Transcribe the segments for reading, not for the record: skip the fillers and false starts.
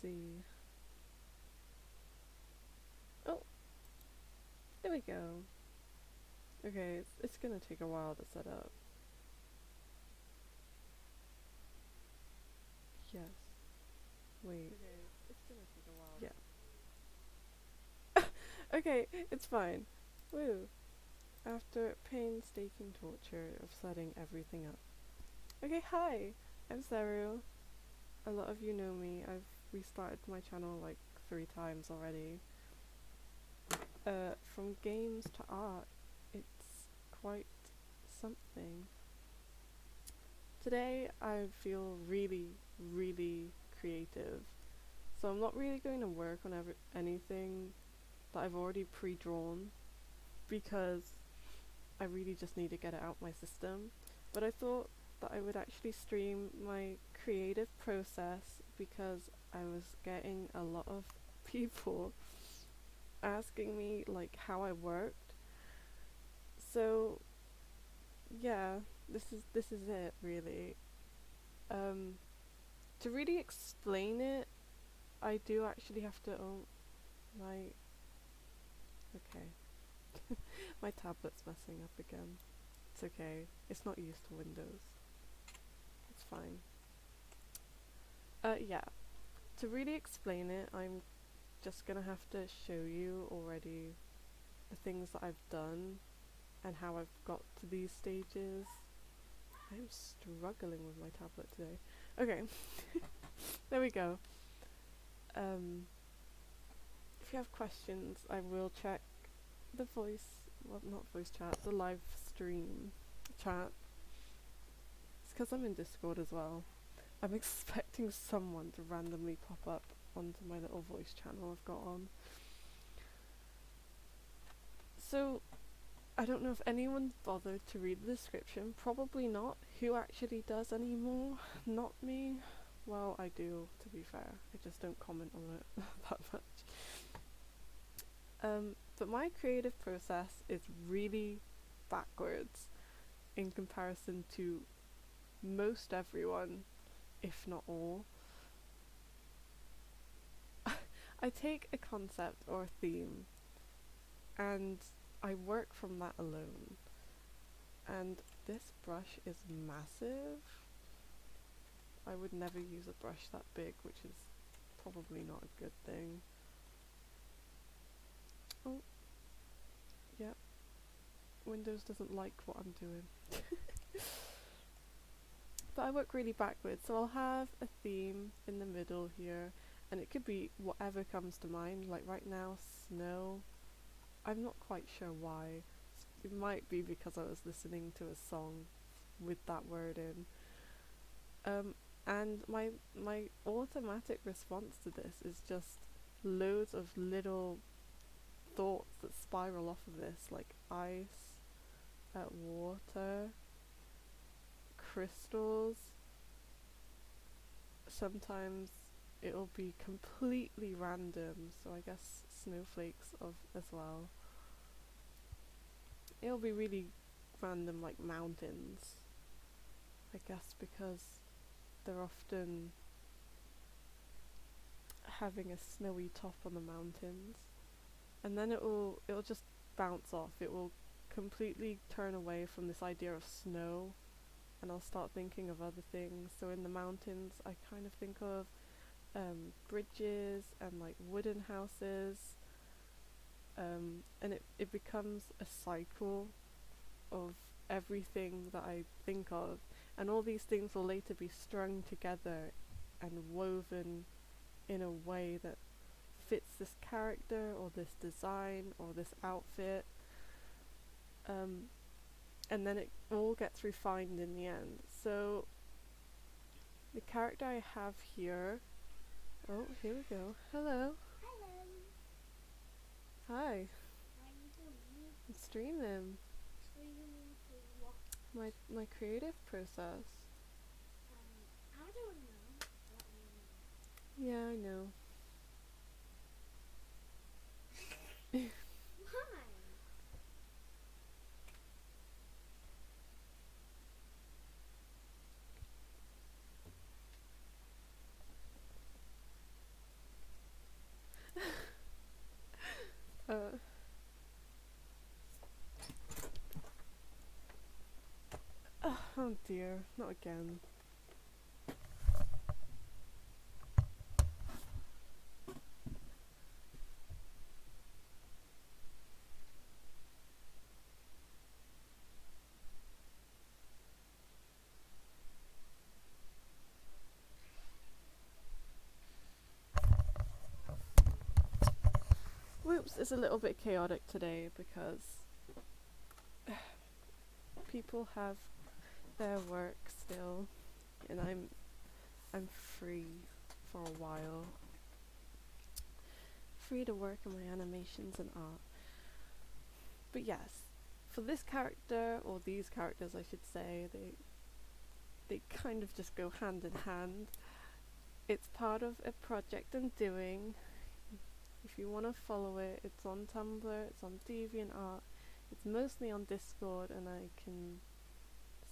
see. Oh, there we go. Okay, it's gonna take a while to set up. Yes. Wait. Okay, it's gonna take a while. Yeah. Okay, it's fine. Woo. After painstaking torture of setting everything up. Okay, hi. I'm Saru. A lot of you know me. I've restarted my channel like 3 times already. From games to art, it's quite something. Today I feel really, really creative. So I'm not really going to work on anything that I've already pre-drawn because I really just need to get it out my system. But I thought that I would actually stream my creative process because I was getting a lot of people asking me like how I worked. So yeah, this is it really. To really explain it, I do actually have to my okay. My tablet's messing up again. It's okay. It's not used to Windows. It's fine. Yeah. To really explain it, I'm just gonna have to show you already the things that I've done and how I've got to these stages. I'm struggling with my tablet today. Okay. There we go. If you have questions, I will check the not voice chat, the live stream chat. It's because I'm in Discord as well. I'm expecting someone to randomly pop up onto my little voice channel I've got on. So, I don't know if anyone's bothered to read the description. Probably not. Who actually does anymore? Not me. Well, I do, to be fair. I just don't comment on it that much. But my creative process is really backwards in comparison to most everyone, if not all. I take a concept or a theme and I work from that alone. And this brush is massive. I would never use a brush that big, which is probably not a good thing. Oh, yeah. Windows doesn't like what I'm doing. But I work really backwards, so I'll have a theme in the middle here, and it could be whatever comes to mind. Like right now, snow. I'm not quite sure why. It might be because I was listening to a song with that word in. And my automatic response to this is just loads of little thoughts that spiral off of this, like ice, water, crystals. Sometimes it'll be completely random, so I guess snowflakes as well. It'll be really random, like mountains, I guess, because they're often having a snowy top on the mountains, and then it'll just bounce off. It will completely turn away from this idea of snow, and I'll start thinking of other things. So in the mountains I kind of think of bridges and like wooden houses, and it becomes a cycle of everything that I think of, and all these things will later be strung together and woven in a way that fits this character or this design or this outfit, and then it all gets refined in the end. So the character I have here, oh, here we go. Hello. Hello. Hi. How are you doing? I'm streaming Streaming for what? my creative process. I don't know what you Yeah, I know. mean. Why? Oh dear, not again. Whoops, it's a little bit chaotic today because people have their work still, and I'm free for a while. Free to work on my animations and art. But yes, for this character, or these characters I should say, they kind of just go hand in hand. It's part of a project I'm doing. If you want to follow it, it's on Tumblr, it's on DeviantArt, it's mostly on Discord, and I can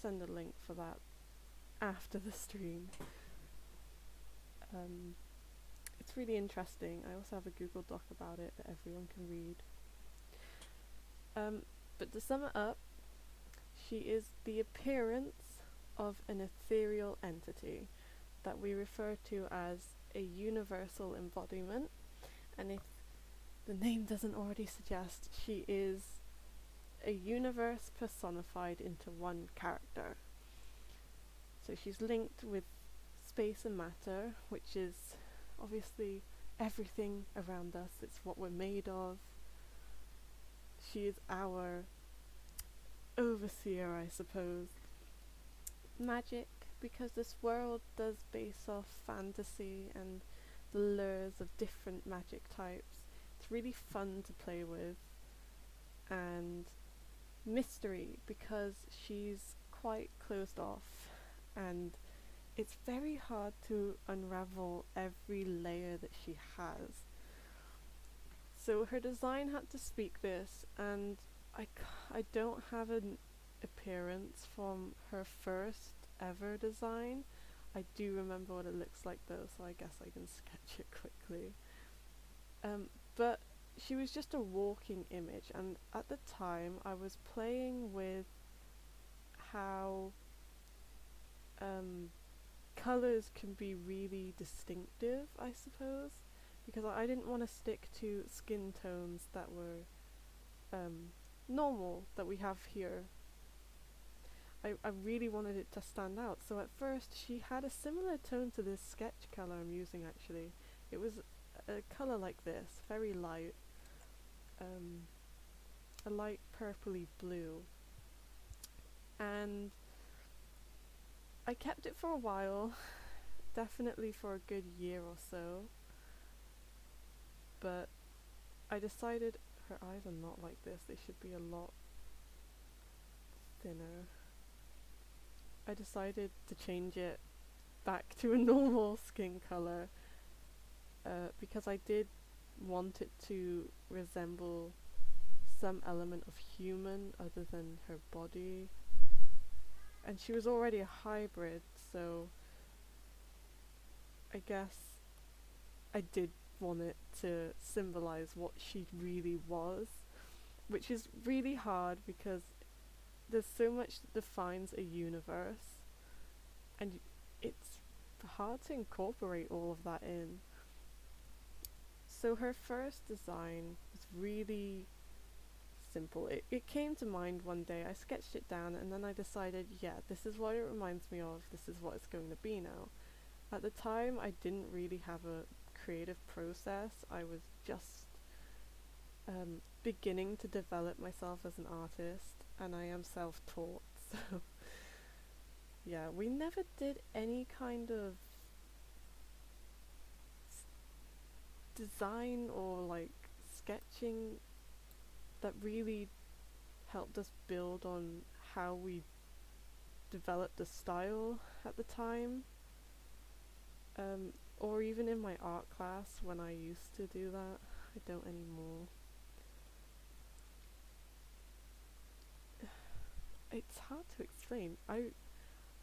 send a link for that after the stream. It's really interesting. I also have a Google Doc about it that everyone can read. But to sum it up, she is the appearance of an ethereal entity that we refer to as a universal embodiment, and if the name doesn't already suggest, she is a universe personified into one character. So she's linked with space and matter, which is obviously everything around us. It's what we're made of. She is our overseer, I suppose. Magic, because this world does base off fantasy and the lures of different magic types. It's really fun to play with. And mystery, because she's quite closed off and it's very hard to unravel every layer that she has. So her design had to speak this, and I don't have an appearance from her first ever design. I do remember what it looks like though, so I guess I can sketch it quickly. But she was just a walking image, and at the time I was playing with how colours can be really distinctive, I suppose, because I didn't want to stick to skin tones that were normal, that we have here. I really wanted it to stand out, so at first she had a similar tone to this sketch colour I'm using actually. It was a colour like this, very light, a light purpley blue, and I kept it for a while, definitely for a good year or so, but I decided her eyes are not like this, they should be a lot thinner. I decided to change it back to a normal skin colour because I did want it to resemble some element of human other than her body, and she was already a hybrid, so I guess I did want it to symbolise what she really was, which is really hard because there's so much that defines a universe, and it's hard to incorporate all of that in. So her first design was really simple. It came to mind one day, I sketched it down, and then I decided, yeah, this is what it reminds me of, this is what it's going to be now. At the time, I didn't really have a creative process. I was just beginning to develop myself as an artist, and I am self-taught, so yeah, we never did any kind of design or like sketching that really helped us build on how we developed the style at the time, or even in my art class when I used to do that. I don't anymore. It's hard to explain. I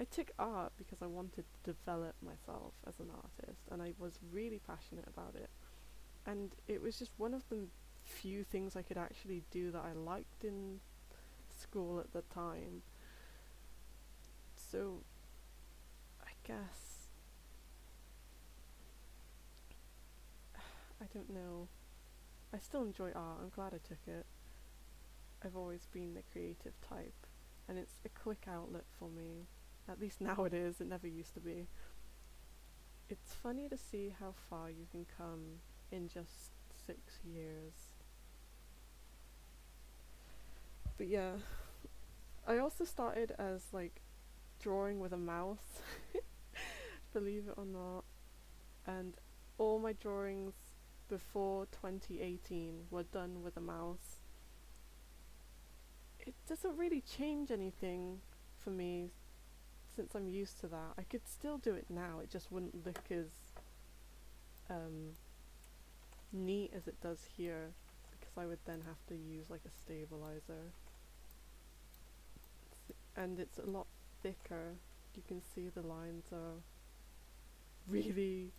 took art because I wanted to develop myself as an artist, and I was really passionate about it, and it was just one of the few things I could actually do that I liked in school at the time. So I guess, I don't know. I still enjoy art. I'm glad I took it. I've always been the creative type, and it's a quick outlet for me. At least now it is. It never used to be. It's funny to see how far you can come in just 6 years. But yeah, I also started as like drawing with a mouse, believe it or not, and all my drawings before 2018 were done with a mouse. It doesn't really change anything for me since I'm used to that. I could still do it now, it just wouldn't look as neat as it does here, because I would then have to use like a stabilizer. And it's a lot thicker. You can see the lines are really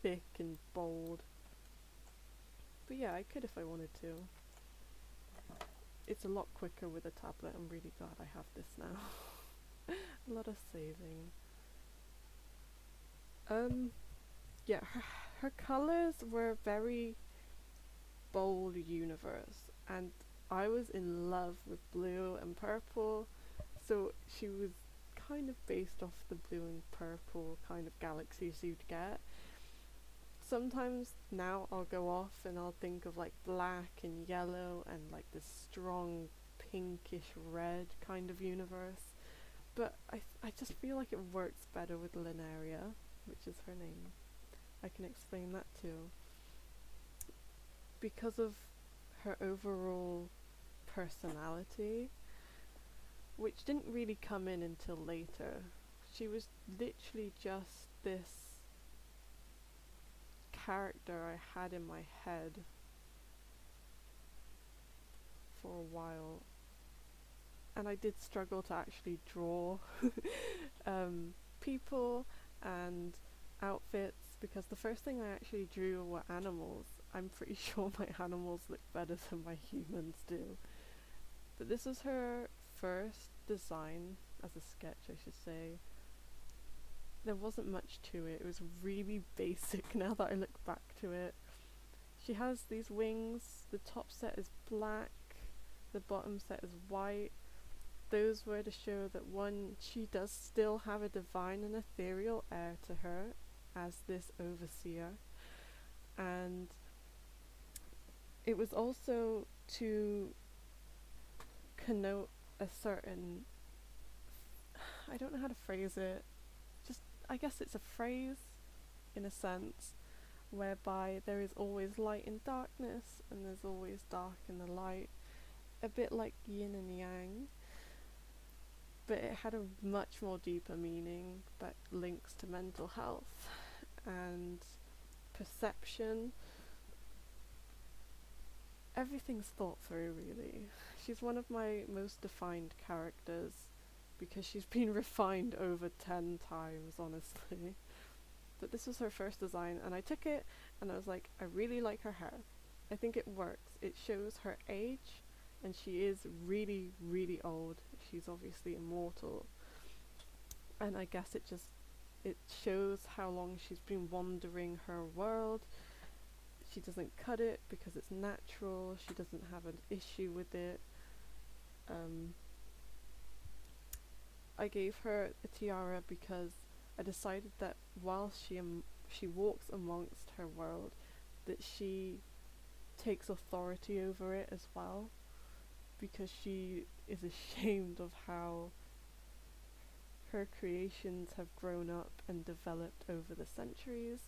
thick and bold. But yeah, I could if I wanted to. It's a lot quicker with a tablet. I'm really glad I have this now. A lot of saving. Yeah, her colours were very bold universe, and I was in love with blue and purple, so she was kind of based off the blue and purple kind of galaxies you'd get. Sometimes now I'll go off and I'll think of like black and yellow and like this strong pinkish red kind of universe, but I just feel like it works better with Lunaria, which is her name. I can explain that too. Because of her overall personality, which didn't really come in until later. She was literally just this character I had in my head for a while, and I did struggle to actually draw people and outfits, because the first thing I actually drew were animals. I'm pretty sure my animals look better than my humans do. But this was her first design as a sketch, I should say. There wasn't much to it. It was really basic now that I look back to it. She has these wings. The top set is black. The bottom set is white. Those were to show that one, she does still have a divine and ethereal air to her as this overseer. And it was also to connote a certain, I don't know how to phrase it, just I guess it's a phrase in a sense, whereby there is always light and darkness and there's always dark and the light, a bit like yin and yang, but it had a much more deeper meaning that links to mental health and perception. Everything's thought through, really. She's one of my most defined characters because she's been refined over 10 times, honestly. But this was her first design, and I took it and I was like, I really like her hair. I think it works. It shows her age, and she is really, really old. She's obviously immortal. And I guess it shows how long she's been wandering her world. She doesn't cut it because it's natural. She doesn't have an issue with it. I gave her a tiara because I decided that while she walks amongst her world, that she takes authority over it as well, because she is ashamed of how her creations have grown up and developed over the centuries.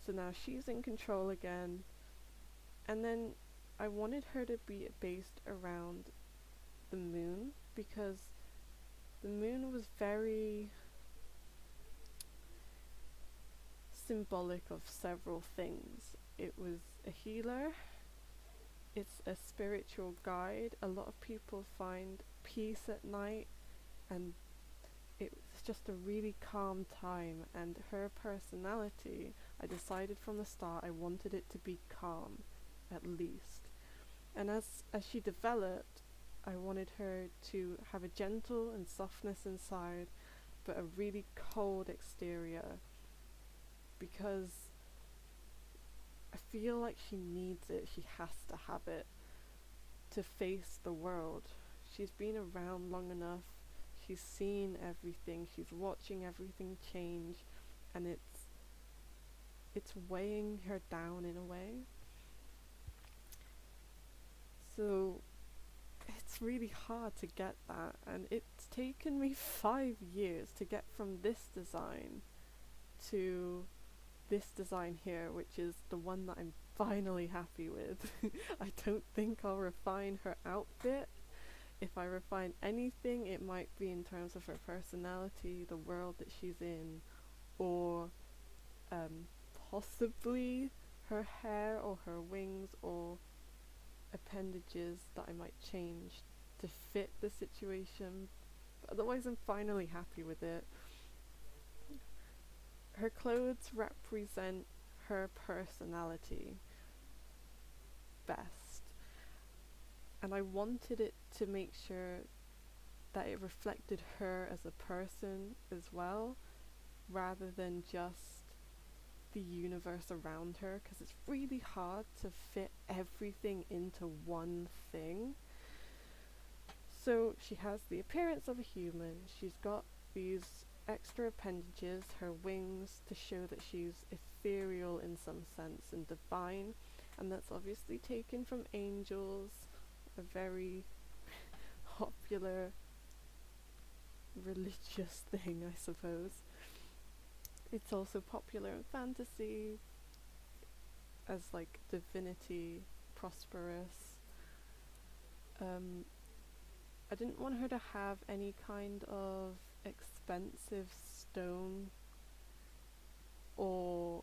So now she's in control again. And then I wanted her to be based around the moon, because the moon was very symbolic of several things. It was a healer, it's a spiritual guide. A lot of people find peace at night, and it's just a really calm time, and her personality, I decided from the start I wanted it to be calm, at least. And as she developed, I wanted her to have a gentle and softness inside, but a really cold exterior, because I feel like she needs it, she has to have it to face the world. She's been around long enough, she's seen everything, she's watching everything change, and it's weighing her down in a way. So it's really hard to get that, and it's taken me 5 years to get from this design to this design here, which is the one that I'm finally happy with. I don't think I'll refine her outfit. If I refine anything, it might be in terms of her personality, the world that she's in, or possibly her hair or her wings or appendages that I might change to fit the situation. But otherwise, I'm finally happy with it. Her clothes represent her personality best, and I wanted it to make sure that it reflected her as a person as well, rather than just the universe around her, because it's really hard to fit everything into one thing. So she has the appearance of a human, she's got these extra appendages, her wings, to show that she's ethereal in some sense and divine, and that's obviously taken from angels, a very popular religious thing, I suppose. It's also popular in fantasy as like divinity, prosperous. I didn't want her to have any kind of expensive stone or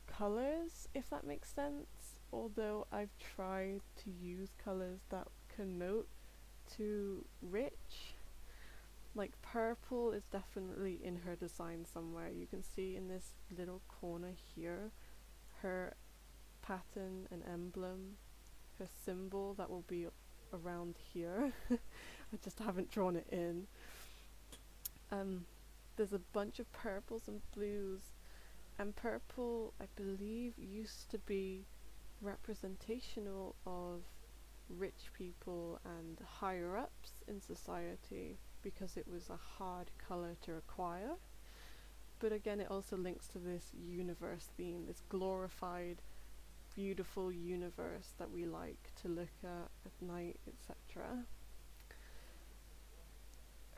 colours, if that makes sense, although I've tried to use colours that connote to rich. Like purple is definitely in her design somewhere. You can see in this little corner here her pattern and emblem, her symbol that will be around here. I just haven't drawn it in. There's a bunch of purples and blues, and purple, I believe, used to be representational of rich people and higher ups in society because it was a hard colour to acquire. But again, it also links to this universe theme, this glorified, beautiful universe that we like to look at night, etc.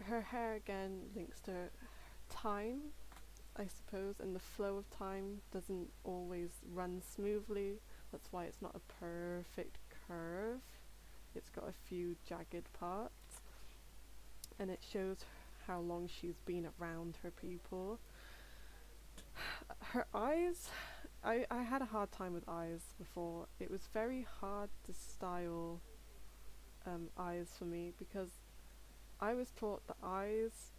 Her hair again links to time, I suppose, and the flow of time doesn't always run smoothly. That's why it's not a perfect curve. It's got a few jagged parts, and it shows how long she's been around her people. Her eyes, I had a hard time with eyes before. It was very hard to style eyes for me, because I was taught that eyes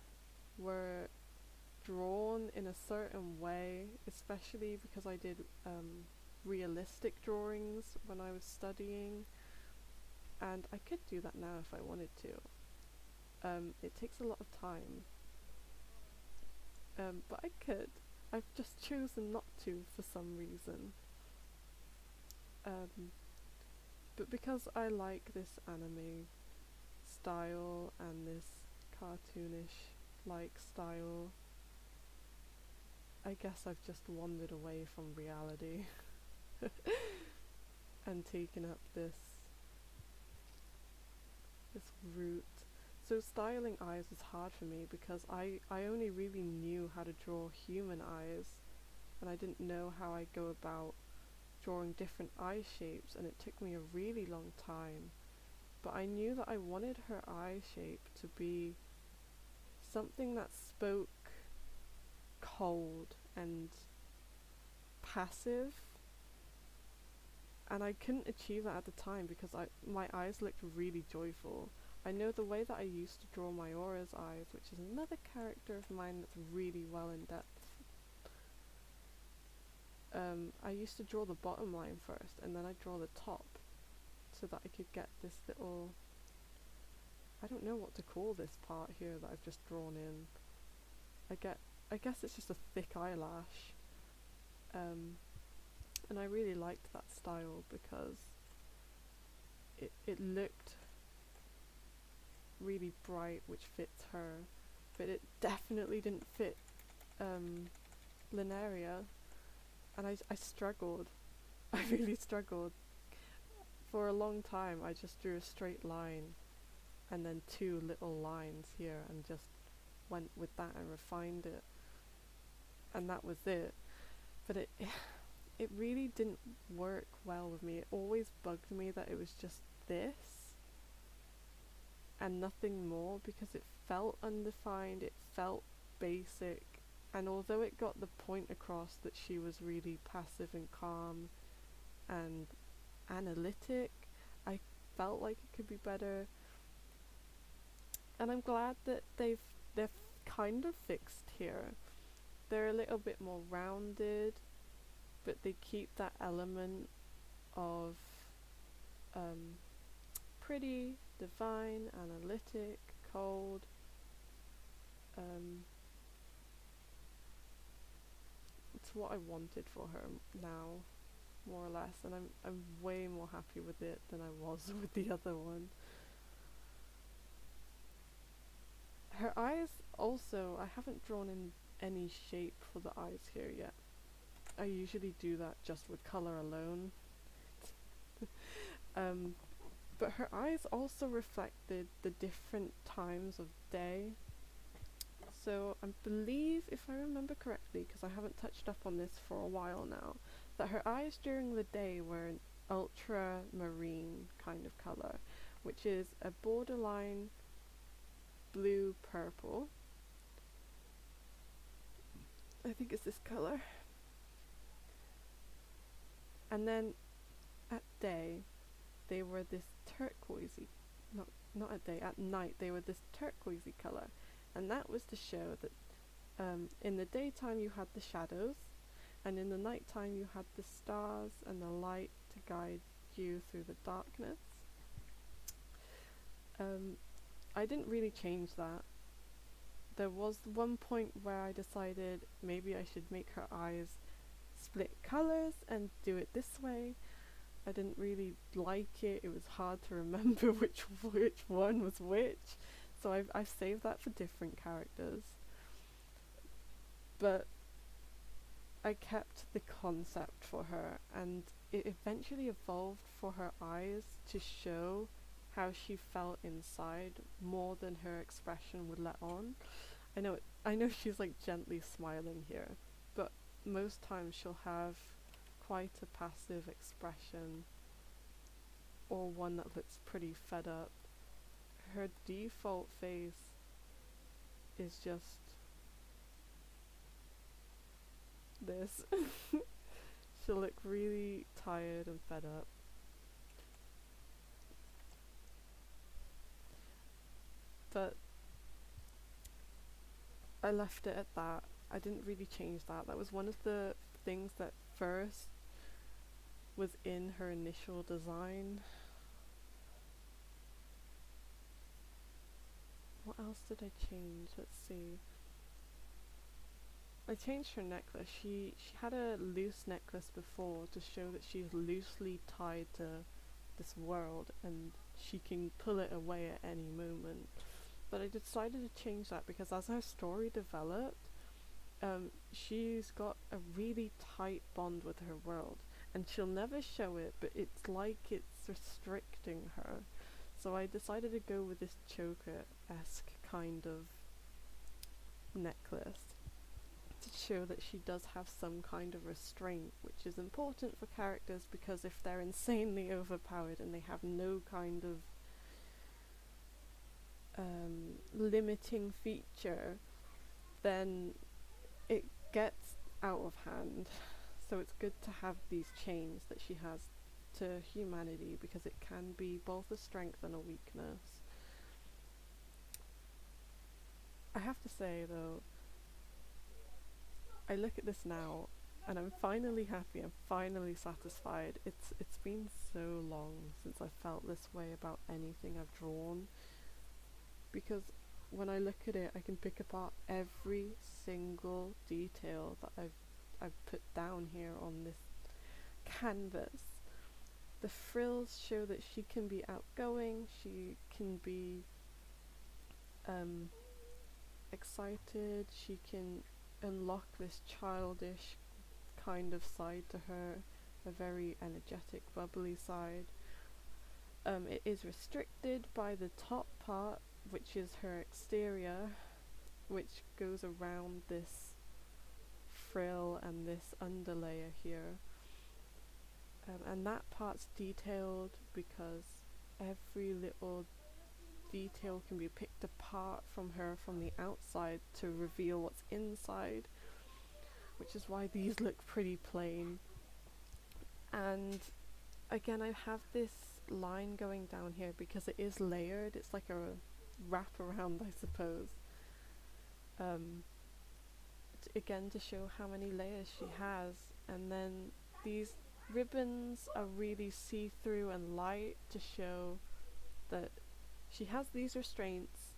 were drawn in a certain way, especially because I did realistic drawings when I was studying, and I could do that now if I wanted to. It takes a lot of time, but I could. I've just chosen not to for some reason. But because I like this anime style and this cartoonish like style, I guess I've just wandered away from reality and taken up this route. So styling eyes was hard for me because I only really knew how to draw human eyes, and I didn't know how I go about drawing different eye shapes, and it took me a really long time. But I knew that I wanted her eye shape to be something that spoke cold and passive, and I couldn't achieve that at the time because my eyes looked really joyful. I know the way that I used to draw Miora's eyes, which is another character of mine that's really well in depth. I used to draw the bottom line first, and then I draw the top, so that I could get this little I don't know what to call this part here that I've just drawn in. I guess it's just a thick eyelash. And I really liked that style because it looked really bright, which fits her, but it definitely didn't fit Lunaria, and I struggled. I really struggled. For a long time I just drew a straight line and then two little lines here and just went with that and refined it, and that was it. But it really didn't work well with me. It always bugged me that it was just this and nothing more, because it felt undefined, it felt basic, and although it got the point across that she was really passive and calm and analytic, I felt like it could be better. And I'm glad that they've kind of fixed here. They're a little bit more rounded, but they keep that element of pretty, divine, analytic, cold. It's what I wanted for her now, more or less, and I'm way more happy with it than I was with the other one. Her eyes also, I haven't drawn in any shape for the eyes here yet. I usually do that just with colour alone. But her eyes also reflected the different times of day. So I believe, if I remember correctly, because I haven't touched up on this for a while now, that her eyes during the day were an ultramarine kind of colour, which is a borderline blue-purple. I think it's this colour. And then at day, they were this turquoisey, not at day, at night they were this turquoisey colour, and that was to show that in the daytime you had the shadows, and in the nighttime you had the stars and the light to guide you through the darkness. I didn't really change that. There was one point where I decided maybe I should make her eyes split colours and do it this way. I didn't really like it. It was hard to remember which one was which, so I've saved that for different characters. But I kept the concept for her, and it eventually evolved for her eyes to show how she felt inside more than her expression would let on. I know she's like gently smiling here, but most times she'll have quite a passive expression, or one that looks pretty fed up. Her default face is just this. She'll look really tired and fed up. But I left it at that. I didn't really change that. That was one of the things that first was in her initial design. What else did I change? Let's see. I changed her necklace. She had a loose necklace before to show that she's loosely tied to this world and she can pull it away at any moment. But I decided to change that because as her story developed, she's got a really tight bond with her world, and she'll never show it, but it's like it's restricting her. So I decided to go with this choker-esque kind of necklace to show that she does have some kind of restraint, which is important for characters, because if they're insanely overpowered and they have no kind of limiting feature, then it gets out of hand. So it's good to have these chains that she has to humanity, because it can be both a strength and a weakness. I have to say though, I look at this now and I'm finally happy, I'm finally satisfied. It's been so long since I felt this way about anything I've drawn. because when I look at it, I can pick apart every single detail that I've put down here on this canvas. The frills show that she can be outgoing, she can be excited, she can unlock this childish kind of side to her, a very energetic, bubbly side. It is restricted by the top part, which is her exterior, which goes around this frill and this underlayer here. And that part's detailed because every little detail can be picked apart from her from the outside to reveal what's inside, which is why these look pretty plain. And again, I have this line going down here because it is layered. It's like a wrap around, I suppose. Again, to show how many layers she has. And then these ribbons are really see-through and light to show that she has these restraints.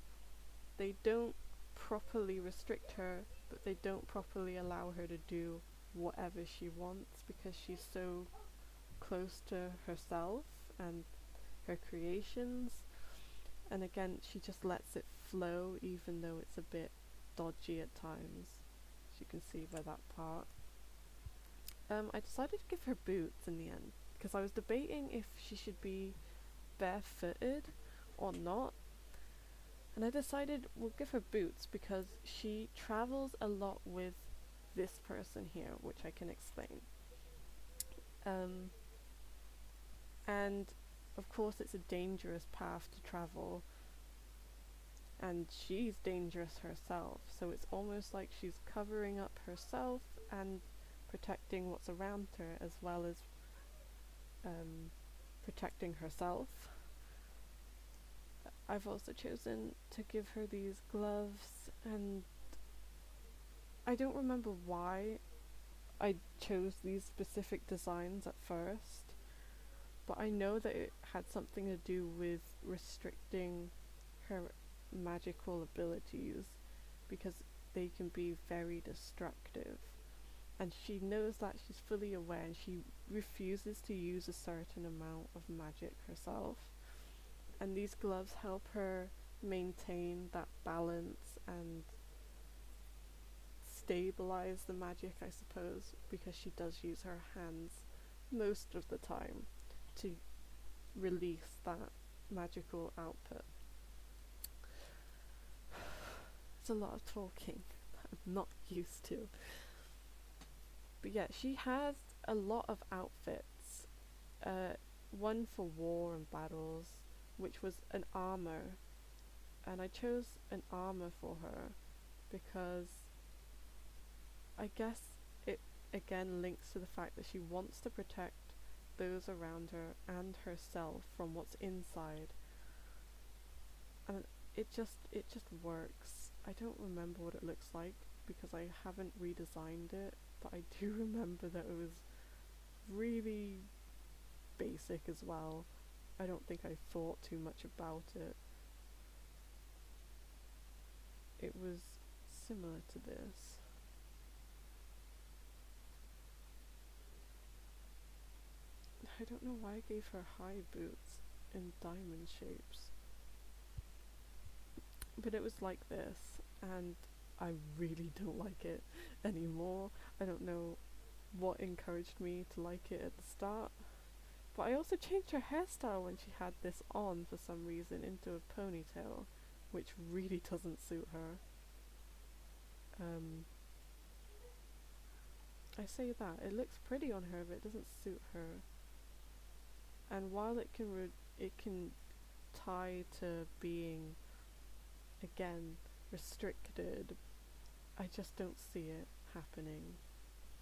They don't properly restrict her, but they don't properly allow her to do whatever she wants because she's so close to herself and her creations. And again, she just lets it flow even though it's a bit dodgy at times, as you can see by that part. I decided to give her boots in the end because I was debating if she should be barefooted or not, and I decided we'll give her boots because she travels a lot with this person here, which I can explain. And of course it's a dangerous path to travel, and she's dangerous herself, so it's almost like she's covering up herself and protecting what's around her as well as protecting herself. I've also chosen to give her these gloves, and I don't remember why I chose these specific designs at first, but I know that it had something to do with restricting her magical abilities because they can be very destructive. And she knows that, she's fully aware, and she refuses to use a certain amount of magic herself. And these gloves help her maintain that balance and stabilize the magic, I suppose, because she does use her hands most of the time to release that magical output. It's a lot of talking that I'm not used to. But yeah, she has a lot of outfits. One for war and battles, which was an armor. And I chose an armor for her because I guess it again links to the fact that she wants to protect those around her and herself from what's inside. And it just works. I don't remember what it looks like because I haven't redesigned it, but I do remember that it was really basic as well. I don't think I thought too much about it. It was similar to this. I don't know why I gave her high boots in diamond shapes. But it was like this, and I really don't like it anymore. I don't know what encouraged me to like it at the start. But I also changed her hairstyle when she had this on for some reason into a ponytail, which really doesn't suit her. I say that, it looks pretty on her, but it doesn't suit her. And while it can tie to being, again, restricted, I just don't see it happening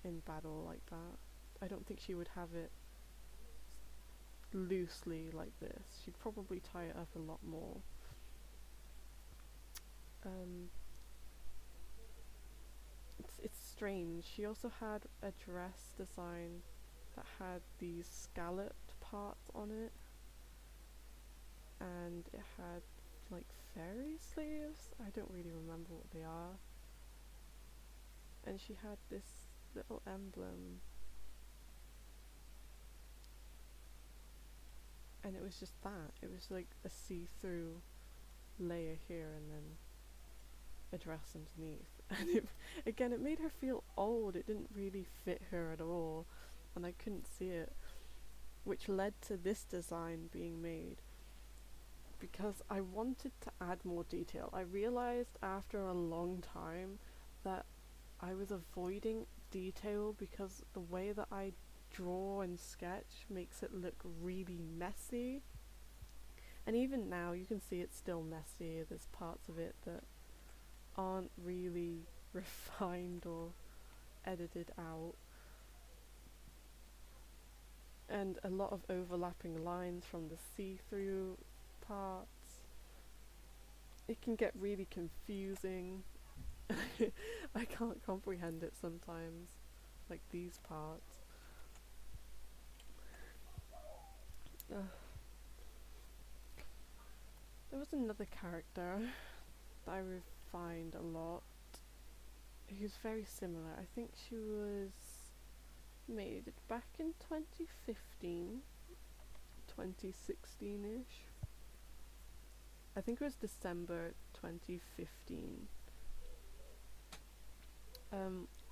in battle like that. I don't think she would have it loosely like this. She'd probably tie it up a lot more. It's strange. She also had a dress design that had these scalloped parts on it, and it had like fairy sleeves. I don't really remember what they are. And she had this little emblem. And it was just that. It was like a see-through layer here and then a dress underneath. And it made her feel old. It didn't really fit her at all. And I couldn't see it. Which led to this design being made. Because I wanted to add more detail. I realized after a long time that I was avoiding detail because the way that I draw and sketch makes it look really messy. And even now you can see it's still messy. There's parts of it that aren't really refined or edited out. And a lot of overlapping lines from the see-through parts. It can get really confusing. I can't comprehend it sometimes, like these parts. There was another character that I refined a lot. Who's very similar. I think she was made back in 2015, 2016-ish. I think it was December 2015.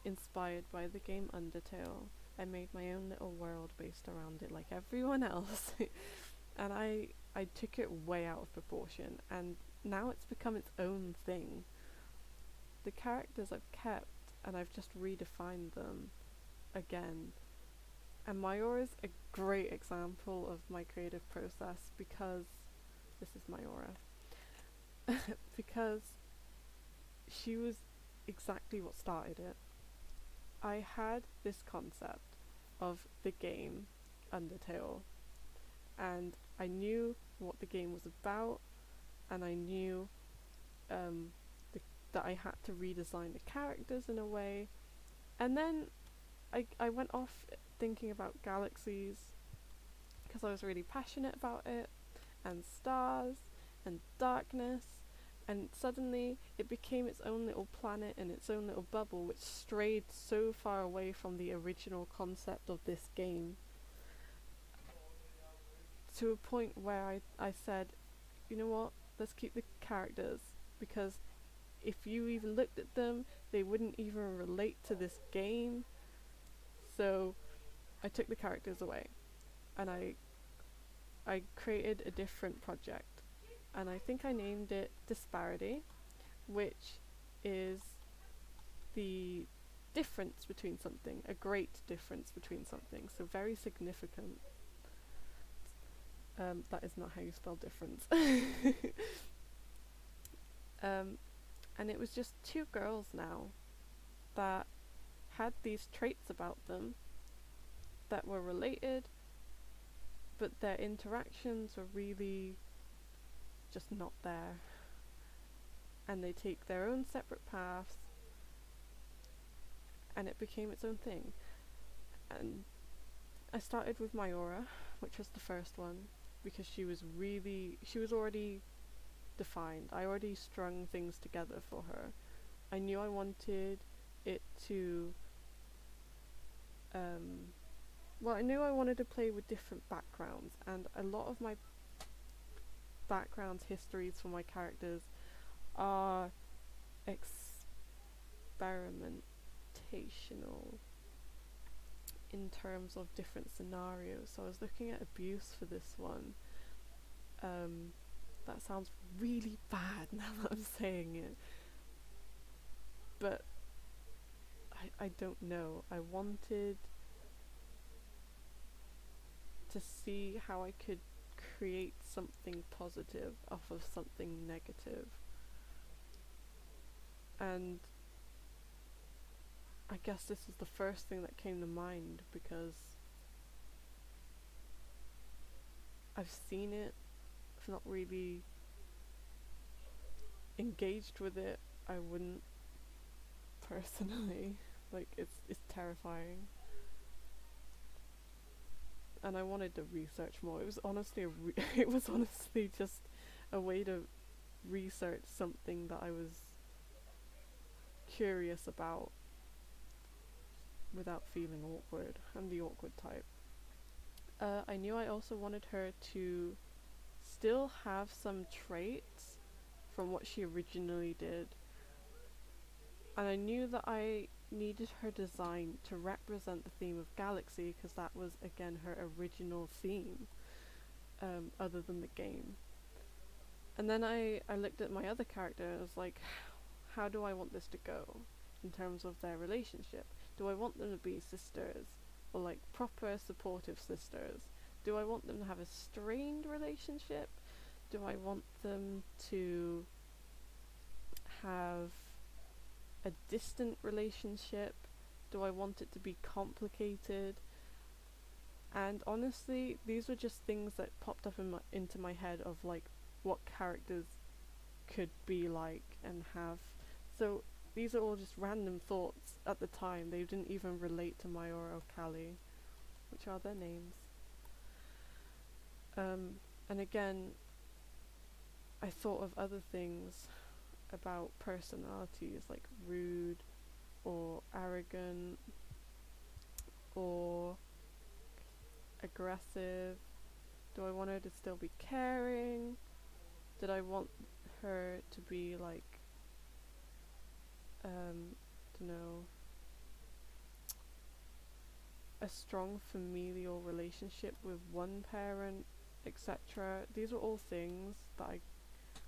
Inspired by the game Undertale. I made my own little world based around it like everyone else. And I took it way out of proportion, and now it's become its own thing. The characters I've kept, and I've just redefined them again. And Miora is a great example of my creative process because this is Miora. Because she was exactly what started it. I had this concept of the game Undertale, and I knew what the game was about, and I knew that I had to redesign the characters in a way. And then I went off thinking about galaxies because I was really passionate about it, and stars and darkness, and suddenly it became its own little planet and its own little bubble, which strayed so far away from the original concept of this game, to a point where I said, you know what, let's keep the characters, because if you even looked at them, they wouldn't even relate to this game. So I took the characters away, and I created a different project, and I think I named it Disparity, which is the difference between something, a great difference between something, so very significant. That is not how you spell difference. And it was just two girls now that had these traits about them that were related, but their interactions were really just not there. And they take their own separate paths, and it became its own thing. And I started with Miora, which was the first one, because she was already defined. I already strung things together for her. I knew I wanted it to I knew I wanted to play with different backgrounds, and a lot of my backgrounds, histories for my characters are experimentational in terms of different scenarios. So I was looking at abuse for this one. That sounds really bad now that I'm saying it, but I don't know. I wanted to see how I could create something positive off of something negative. And I guess this was the first thing that came to mind because I've seen it. I've not really engaged with it. I wouldn't personally. Like, it's terrifying. And I wanted to research more. It was honestly it was honestly just a way to research something that I was curious about without feeling awkward. I'm the awkward type. I knew I also wanted her to still have some traits from what she originally did. And I knew that I needed her design to represent the theme of Galaxy, because that was, again, her original theme, other than the game. And then I looked at my other characters, like, how do I want this to go in terms of their relationship? Do I want them to be sisters, or like proper supportive sisters? Do I want them to have a strained relationship? Do I want them to have a distant relationship? Do I want it to be complicated? And honestly, these were just things that popped up into my head of like what characters could be like and have. So these are all just random thoughts at the time. They didn't even relate to Miora or Callie, which are their names. And again, I thought of other things about personalities, like rude or arrogant or aggressive. Do I want her to still be caring? Did I want her to be like, don't know, a strong familial relationship with one parent, etc. These were all things that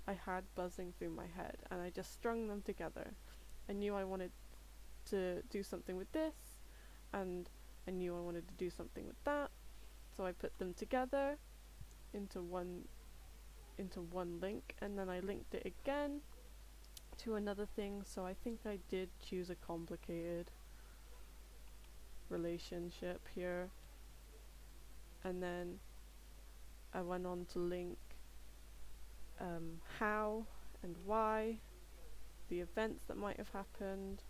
I had buzzing through my head, and I just strung them together. I knew I wanted to do something with this, and I knew I wanted to do something with that, so I put them together into one link, and then I linked it again to another thing. So I think I did choose a complicated relationship here, and then I went on to link how and why, the events that might have happened,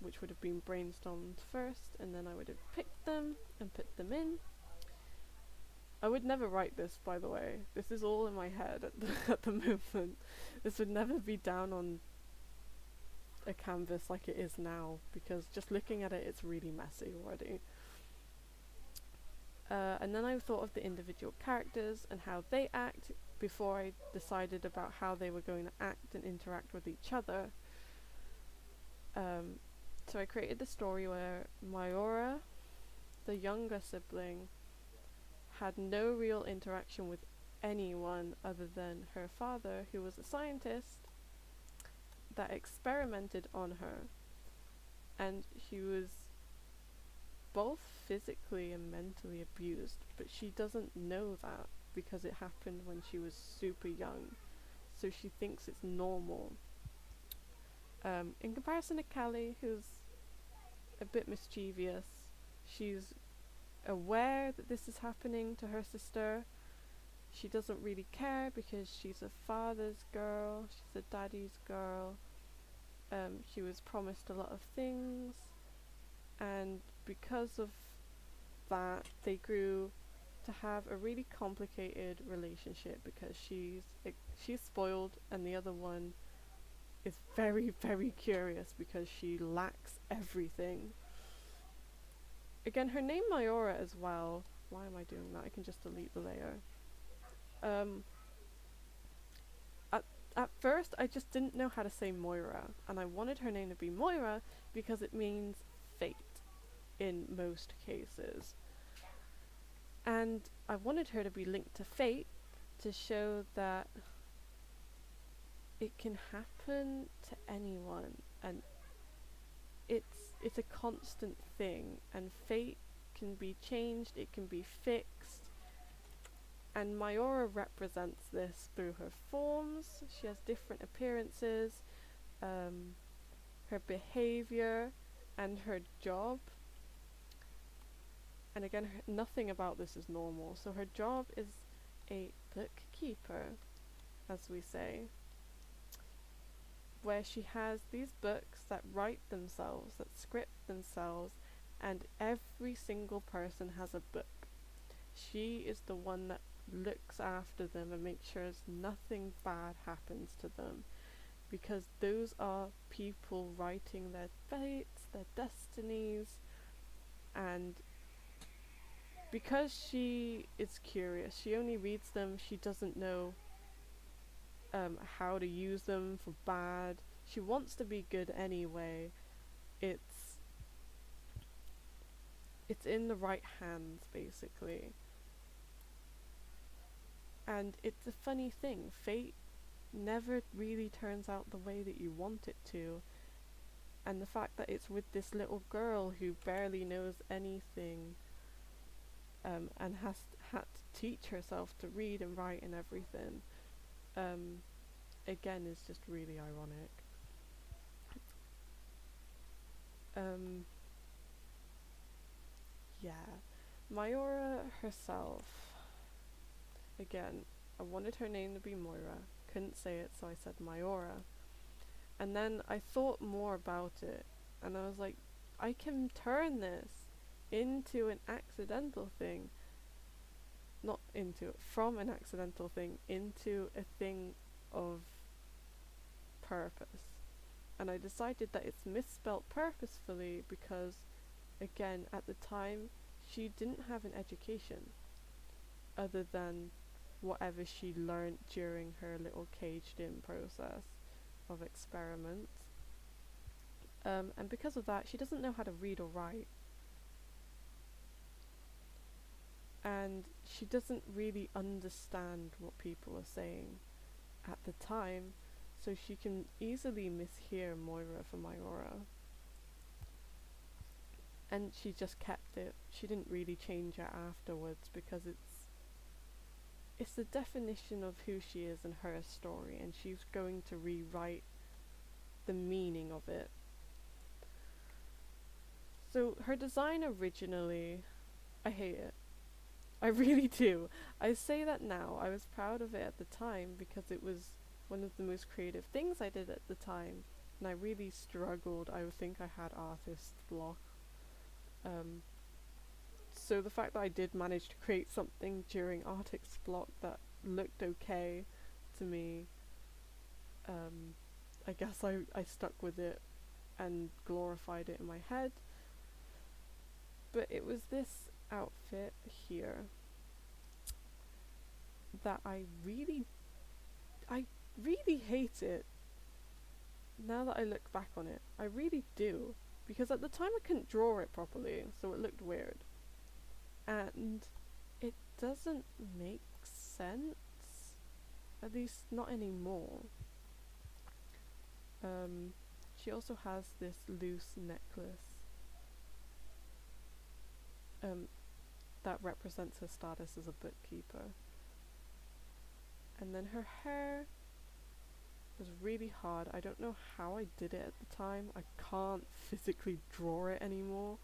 which would have been brainstormed first, and then I would have picked them and put them in. I would never write this, by the way. This is all in my head at the moment. This would never be down on a canvas like it is now, because just looking at it, it's really messy already. And then I thought of the individual characters and how they act before I decided about how they were going to act and interact with each other. So I created the story where Miora, the younger sibling, had no real interaction with anyone other than her father, who was a scientist that experimented on her, and she was both physically and mentally abused, but she doesn't know that because it happened when she was super young, so she thinks it's normal. In comparison to Callie, who's a bit mischievous, she's aware that this is happening to her sister. She doesn't really care because she's a father's girl, she's a daddy's girl. She was promised a lot of things, and because of that, they grew to have a really complicated relationship, because she's spoiled and the other one is very, very curious because she lacks everything. Again, her name Miora as well. Why am I doing that? I can just delete the layer. At first, I just didn't know how to say Moira, and I wanted her name to be Moira because it means fate in most cases. And I wanted her to be linked to fate to show that it can happen to anyone, and it's a constant thing, and fate can be changed, it can be fixed, and Miora represents this through her forms. She has different appearances, her behavior, and her job. And again, nothing about this is normal. So her job is a bookkeeper, as we say, where she has these books that write themselves, that script themselves, and every single person has a book. She is the one that looks after them and makes sure nothing bad happens to them, because those are people writing their fates, their destinies, and because she is curious, she only reads them, she doesn't know how to use them for bad. She wants to be good anyway. It's in the right hands, basically. And it's a funny thing, fate never really turns out the way that you want it to. And the fact that it's with this little girl who barely knows anything, and had to teach herself to read and write and everything, again is just really ironic. Yeah, Miora herself. Again, I wanted her name to be Moira. Couldn't say it, so I said Miora. And then I thought more about it, and I was like, I can turn this into an accidental thing. Not into it, from an accidental thing into a thing of purpose. And I decided that it's misspelt purposefully because, again, at the time, she didn't have an education other than whatever she learned during her little caged-in process of experiments. And because of that, she doesn't know how to read or write. And she doesn't really understand what people are saying at the time, so she can easily mishear Moira for Miora. And she just kept it. She didn't really change it afterwards because it's the definition of who she is in her story, and she's going to rewrite the meaning of it. So her design originally, I hate it. I really do. I say that now. I was proud of it at the time because it was one of the most creative things I did at the time, and I really struggled. I think I had artist block. So the fact that I did manage to create something during artist block that looked okay to me, I guess I stuck with it and glorified it in my head. But it was this outfit here that I really hate it. Now that I look back on it, I really do, because at the time I couldn't draw it properly, so it looked weird, and it doesn't make sense, at least not anymore. She also has this loose necklace that represents her status as a bookkeeper. And then her hair was really hard. I don't know how I did it at the time. I can't physically draw it anymore.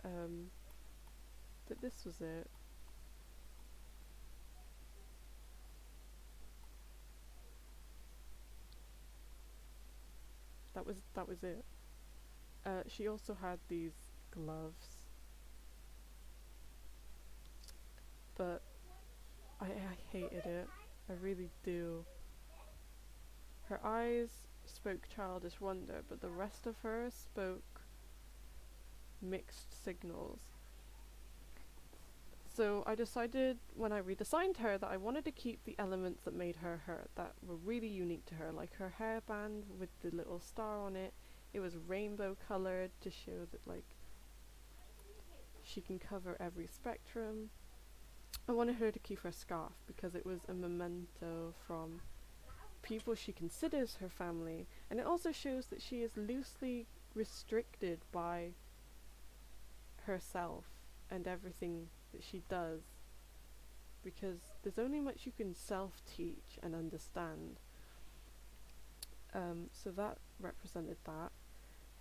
But this was it. That was it. She also had these gloves, but I hated it. I really do. Her eyes spoke childish wonder, but the rest of her spoke mixed signals. So I decided when I redesigned her that I wanted to keep the elements that made her her, that were really unique to her, like her hairband with the little star on it. It was rainbow coloured to show that like she can cover every spectrum. I wanted her to keep her scarf because it was a memento from people she considers her family, and it also shows that she is loosely restricted by herself and everything that she does, because there's only much you can self-teach and understand. So that represented that.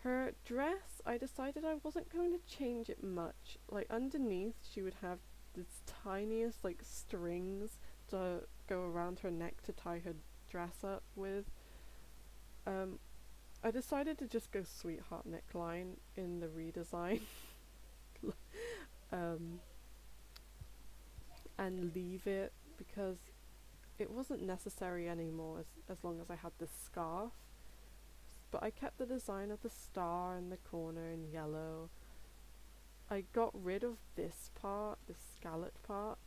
Her dress, I decided I wasn't going to change it much. Like underneath she would have this tiniest like strings to go around her neck to tie her dress up with. I decided to just go sweetheart neckline in the redesign. and leave it because it wasn't necessary anymore as long as I had this scarf. But I kept the design of the star in the corner in yellow. I got rid of this part, this scalloped part,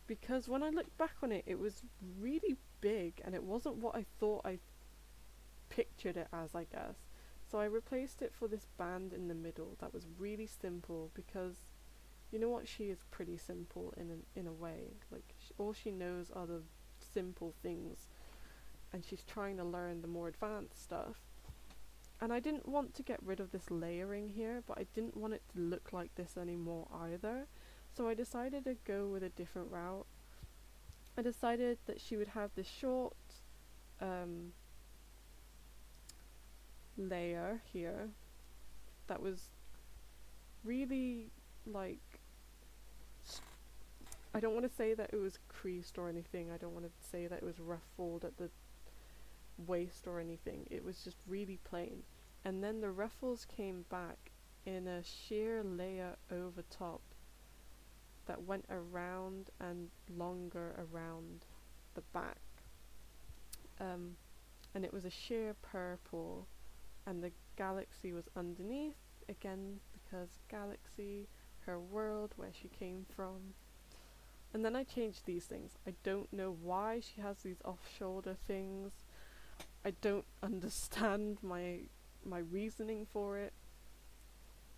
because when I looked back on it, it was really big and it wasn't what I thought I pictured it as, I guess. So I replaced it for this band in the middle that was really simple, because you know what, she is pretty simple in a way. Like all she knows are the simple things, and she's trying to learn the more advanced stuff. And I didn't want to get rid of this layering here, but I didn't want it to look like this anymore either. So I decided to go with a different route. I decided that she would have this short layer here that was really like, I don't want to say that it was creased or anything. I don't want to say that it was ruffled at the waist or anything. It was just really plain. And then the ruffles came back in a sheer layer over top that went around and longer around the back. And it was a sheer purple, and the galaxy was underneath, again because galaxy, her world, where she came from. And then I changed these things. I don't know why she has these off-shoulder things. I don't understand my reasoning for it.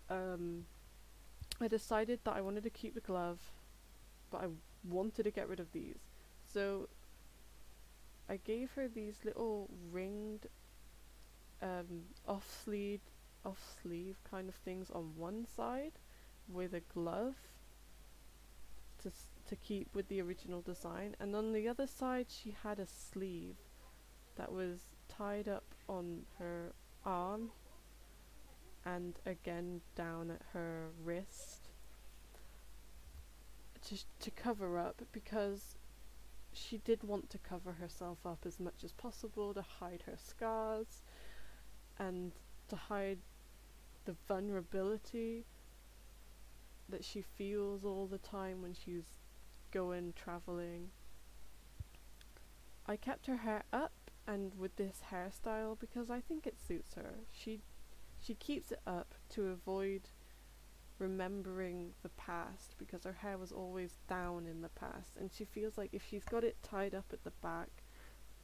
I decided that I wanted to keep the glove, but I wanted to get rid of these. So I gave her these little ringed off sleeve kind of things on one side with a glove to keep with the original design, and on the other side she had a sleeve that was tied up on her arm and again down at her wrist to cover up, because she did want to cover herself up as much as possible to hide her scars and to hide the vulnerability that she feels all the time when she's going traveling. I kept her hair up and with this hairstyle because I think it suits her. She keeps it up to avoid remembering the past, because her hair was always down in the past, and she feels like if she's got it tied up at the back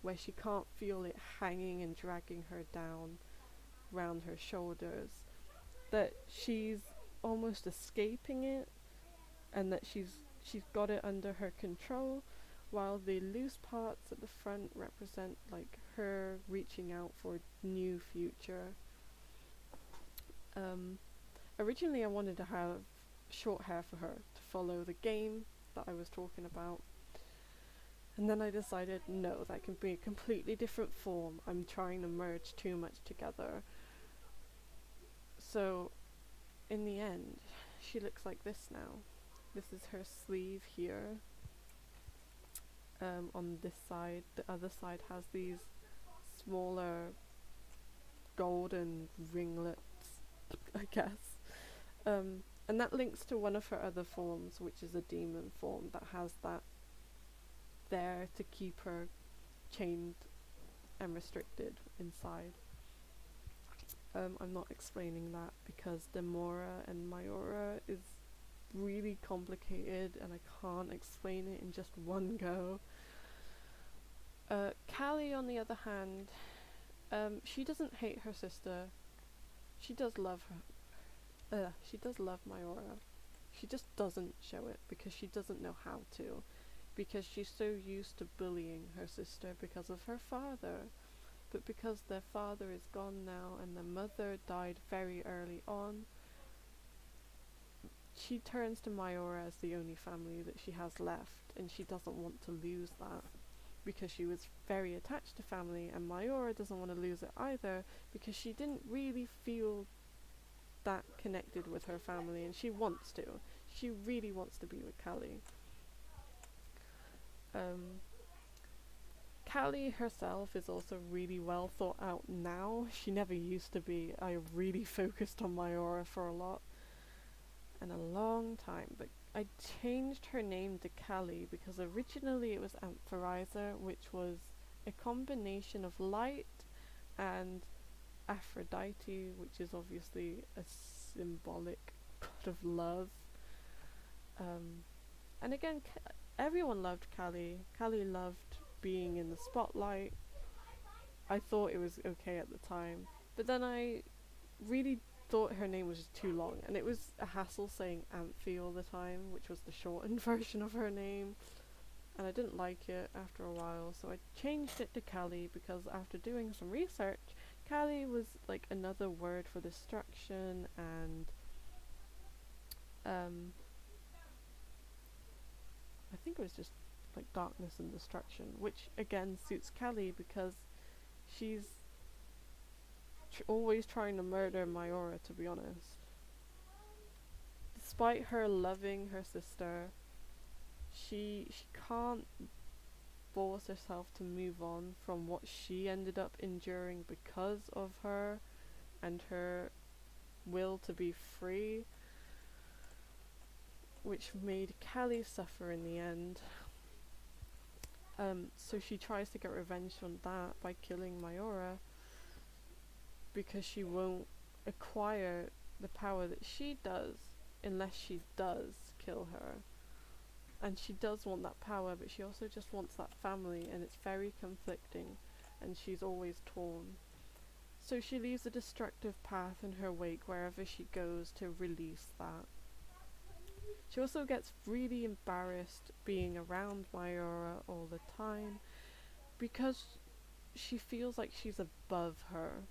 where she can't feel it hanging and dragging her down round her shoulders, that she's almost escaping it, and that she's got it under her control, while the loose parts at the front represent like her reaching out for a new future. Originally I wanted to have short hair for her to follow the game that I was talking about, and then I decided no, that can be a completely different form. I'm trying to merge too much together. So in the end she looks like this now. This is her sleeve here. On this side, the other side has these smaller golden ringlets, I guess. And that links to one of her other forms, which is a demon form that has that there to keep her chained and restricted inside. I'm not explaining that because the Mora and Miora is really complicated and I can't explain it in just one go. Callie, on the other hand, she doesn't hate her sister. She does love her. She does love Miora. She just doesn't show it because she doesn't know how to, because she's so used to bullying her sister because of her father. But because their father is gone now and their mother died very early on, she turns to Miora as the only family that she has left, and she doesn't want to lose that because she was very attached to family, and Miora doesn't want to lose it either because she didn't really feel that connected with her family, and she wants to. She really wants to be with Callie. Callie herself is also really well thought out now. She never used to be. I really focused on Miora for a lot and a long time, but I changed her name to Kali because originally it was Amphoryza, which was a combination of light and Aphrodite, which is obviously a symbolic god of love. And again, everyone loved Kali. Kali loved being in the spotlight. I thought it was okay at the time, but then I really thought her name was just too long, and it was a hassle saying Amphi all the time, which was the shortened version of her name, and I didn't like it after a while, so I changed it to Kali because after doing some research, Kali was like another word for destruction and I think it was just like darkness and destruction, which again suits Kali because she's always trying to murder Miora, to be honest. Despite her loving her sister, she can't force herself to move on from what she ended up enduring because of her and her will to be free, which made Kali suffer in the end. So she tries to get revenge on that by killing Miora because she won't acquire the power that she does unless she does kill her. And she does want that power, but she also just wants that family, and it's very conflicting, and she's always torn. So she leaves a destructive path in her wake wherever she goes to release that. She also gets really embarrassed being around Miora all the time because she feels like she's above her,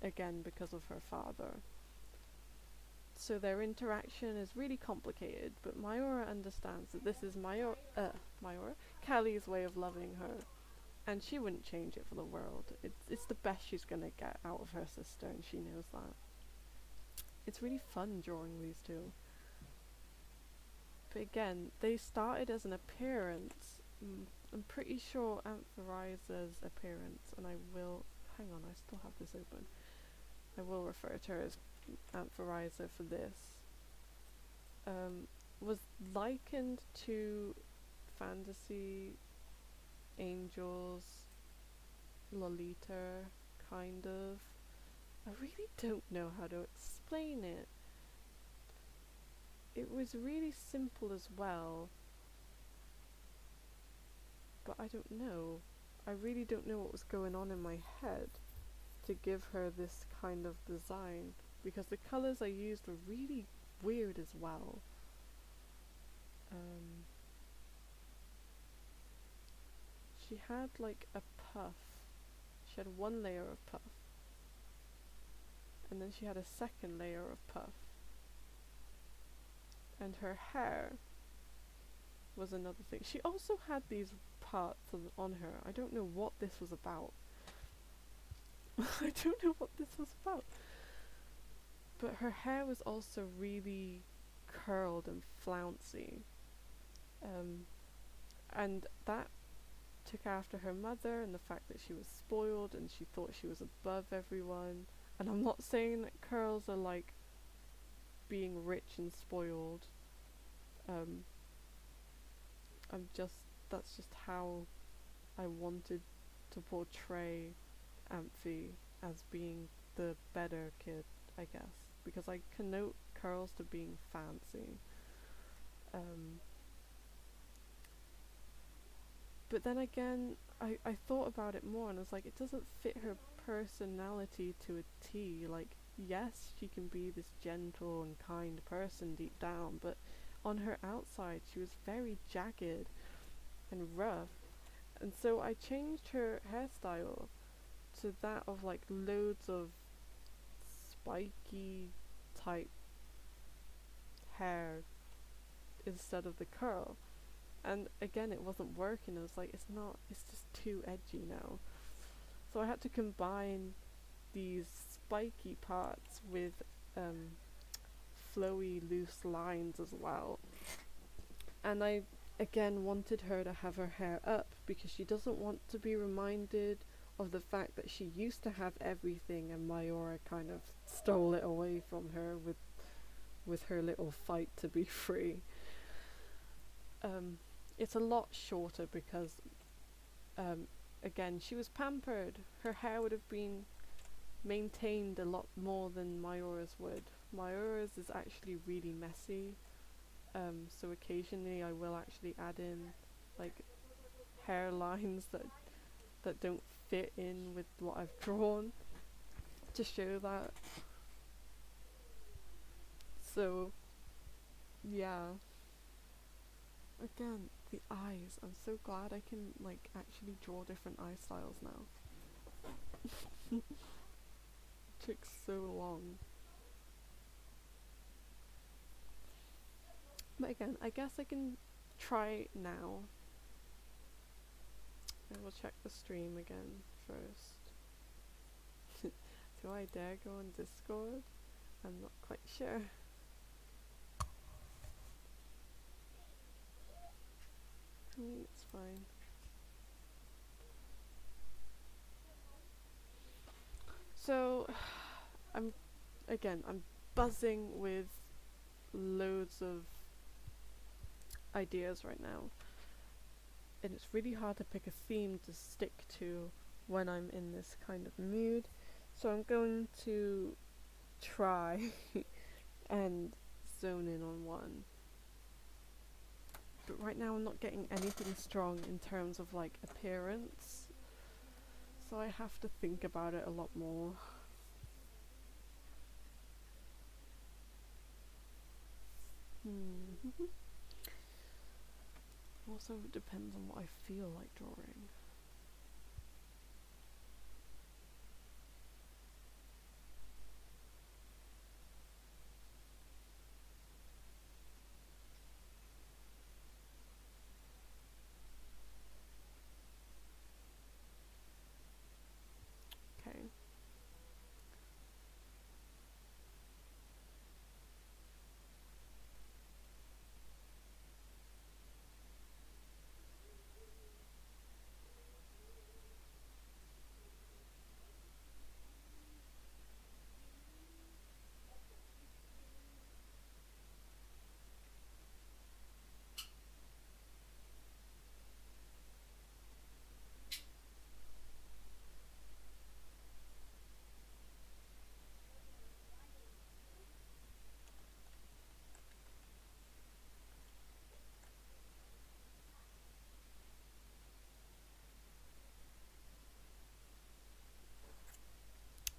again because of her father. So their interaction is really complicated, but Miora understands that this is Kali's way of loving her, and she wouldn't change it for the world. It's the best she's gonna get out of her sister, and she knows that. It's really fun drawing these two. But again, they started as an appearance. I'm pretty sure Amphoryza's appearance, and I will... Hang on, I still have this open. I will refer to her as Amphoryza for this. Was likened to fantasy angels, Lolita, kind of. I really don't know how to explain it. It was really simple as well, but I don't know. I really don't know what was going on in my head to give her this kind of design, because the colours I used were really weird as well. She had like a puff. She had one layer of puff, and then she had a second layer of puff, and her hair was another thing. She also had these parts on her. I don't know what this was about. I don't know what this was about. But her hair was also really curled and flouncy. And that took after her mother and the fact that she was spoiled and she thought she was above everyone. And I'm not saying that curls are like being rich and spoiled. That's just how I wanted to portray Amphi as being the better kid, I guess, because I connote curls to being fancy. But then again, I thought about it more and I was like, it doesn't fit her personality to a T. Like, yes, she can be this gentle and kind person deep down, but on her outside she was very jagged and rough. And so I changed her hairstyle to that of like loads of spiky type hair instead of the curl. And again, it wasn't working. I was like, it's just too edgy now. So I had to combine these spiky parts with flowy loose lines as well. And I again wanted her to have her hair up because she doesn't want to be reminded of the fact that she used to have everything and Miora kind of stole it away from her with her little fight to be free. it's a lot shorter because again, she was pampered. Her hair would have been maintained a lot more than Miora's would. Miora's is actually really messy, so occasionally I will actually add in like hairlines that don't fit in with what I've drawn to show that. So yeah, again, the eyes. I'm so glad I can like actually draw different eye styles now. Took so long. But again, I guess I can try now. I will check the stream again first. Do I dare go on Discord? I'm not quite sure. It's fine. So, I'm buzzing with loads of ideas right now, and it's really hard to pick a theme to stick to when I'm in this kind of mood. So I'm going to try and zone in on one. But right now I'm not getting anything strong in terms of like appearance, so I have to think about it a lot more. Also, it depends on what I feel like drawing. Okay.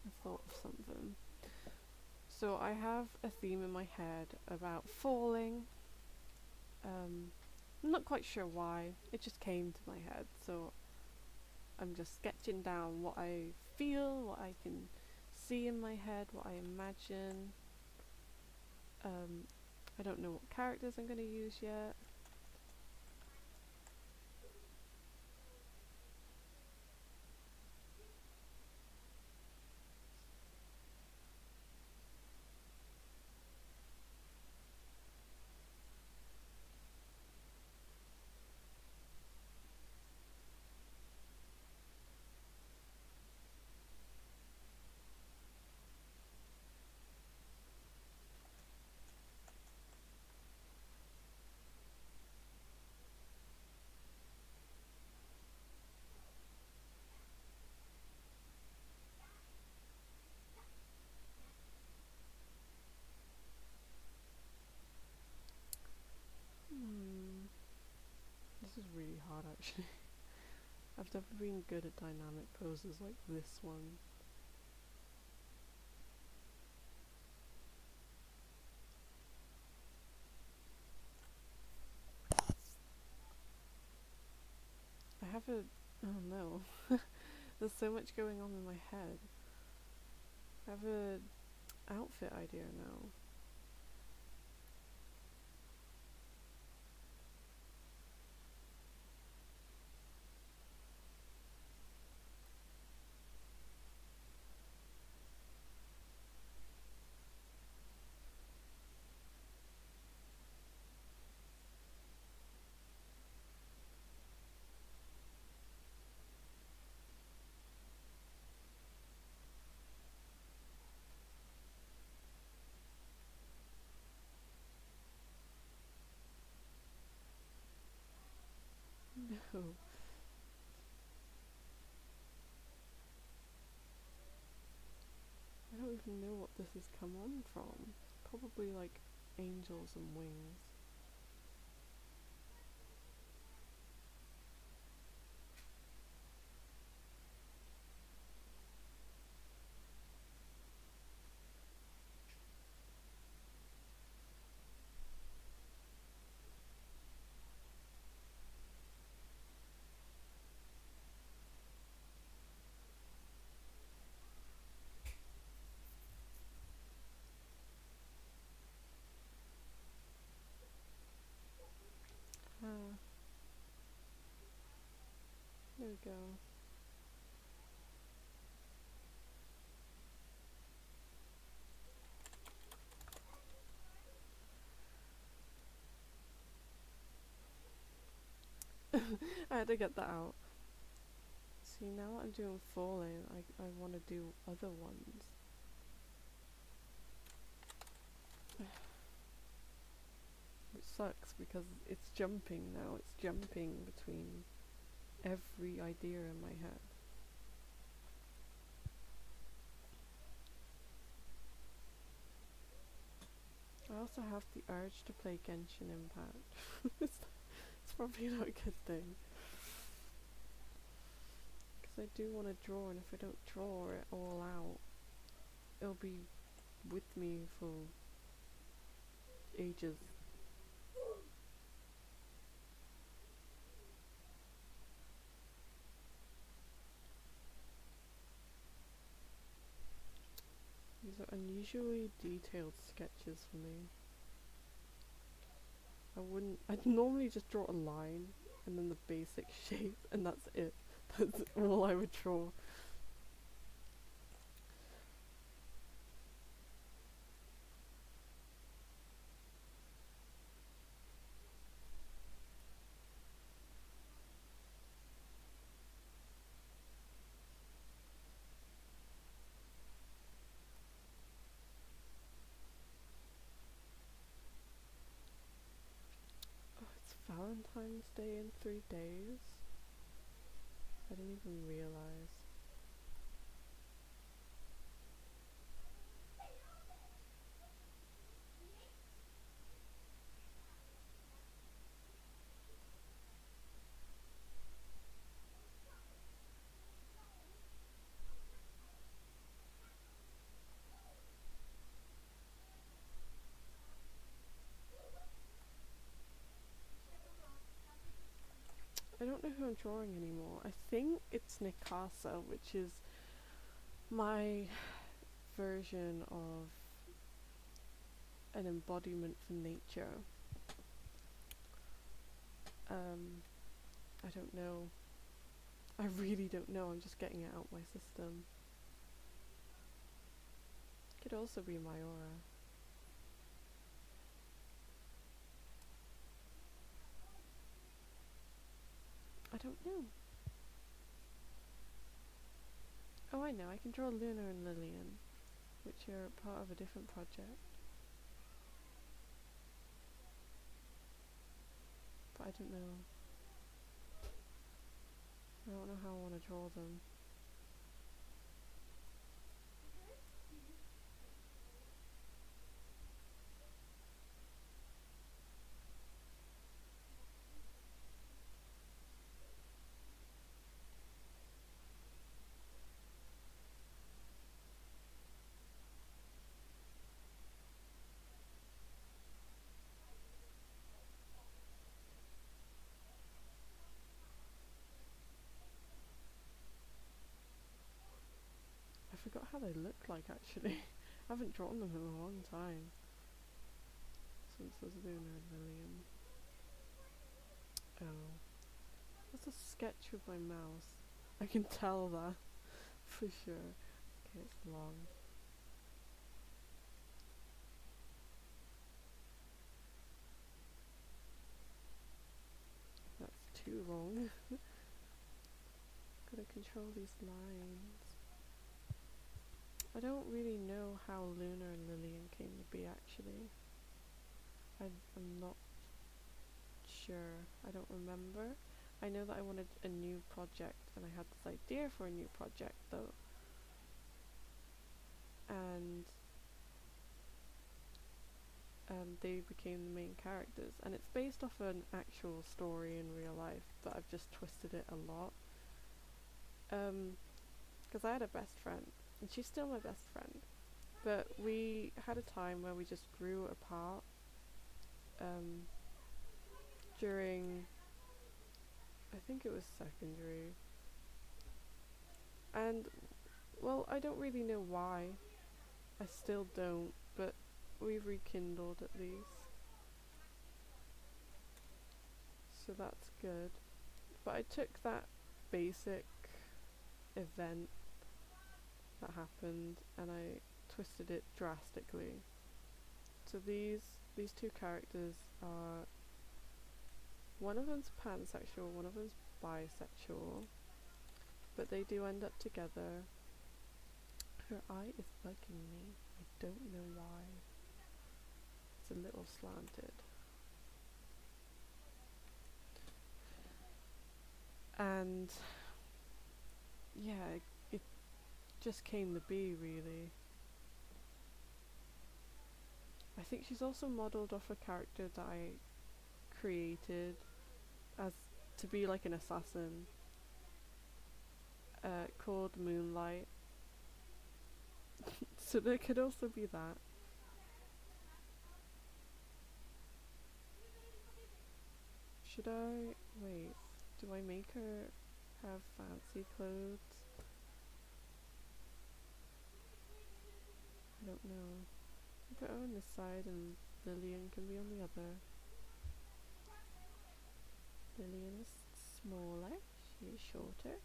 I thought of something. So I have a theme in my head about falling. I'm not quite sure why. It just came to my head. So I'm just sketching down what I feel, what I can see in my head, what I imagine. I don't know what characters I'm going to use yet. This is really hard actually. I've never been good at dynamic poses like this one. I have a... oh no. There's so much going on in my head. I have a outfit idea now. know. I don't even know what this has come on from. Probably like angels and wings. Ah, there we go. I had to get that out. See, now that I'm doing falling, I want to do other ones. Which sucks because it's jumping now. It's jumping between every idea in my head. I also have the urge to play Genshin Impact. It's probably not a good thing. Because I do want to draw, and if I don't draw it all out, it'll be with me for ages. These are unusually detailed sketches for me. I'd normally just draw a line and then the basic shape and that's it. That's all I would draw. Oh, it's Valentine's Day in 3 days? I didn't even realise. I don't know who I'm drawing anymore. I think it's Nikasa, which is my version of an embodiment for nature. I don't know. I really don't know. I'm just getting it out my system. Could also be Miora. I don't know. Oh, I know. I can draw Luna and Lillian, which are part of a different project. But I don't know. I don't know how I want to draw them. I forgot how they look like actually. I haven't drawn them in a long time. So it says Luna and Lillian. Oh. That's a sketch with my mouse. I can tell that for sure. Okay, it's long. That's too long. Gotta control these lines. I don't really know how Luna and Lillian came to be actually. I'm not sure. I don't remember. I know that I wanted a new project, and I had this idea for a new project though, and they became the main characters, and it's based off an actual story in real life, but I've just twisted it a lot. Because I had a best friend, and she's still my best friend, but we had a time where we just grew apart during, I think it was secondary, and well, I don't really know why. I still don't, but we've rekindled at least, so that's good. But I took that basic event that happened and I twisted it drastically. So these two characters are, one of them's pansexual, one of them's bisexual, but they do end up together. Her eye is bugging me. I don't know why. It's a little slanted. And yeah, it just came to be, really. I think she's also modelled off a character that I created as to be like an assassin, called Moonlight. So there could also be that. Should I wait? Do I make her have fancy clothes? I don't know. Put her on this side and Lillian can be on the other. Lillian is smaller, she is shorter.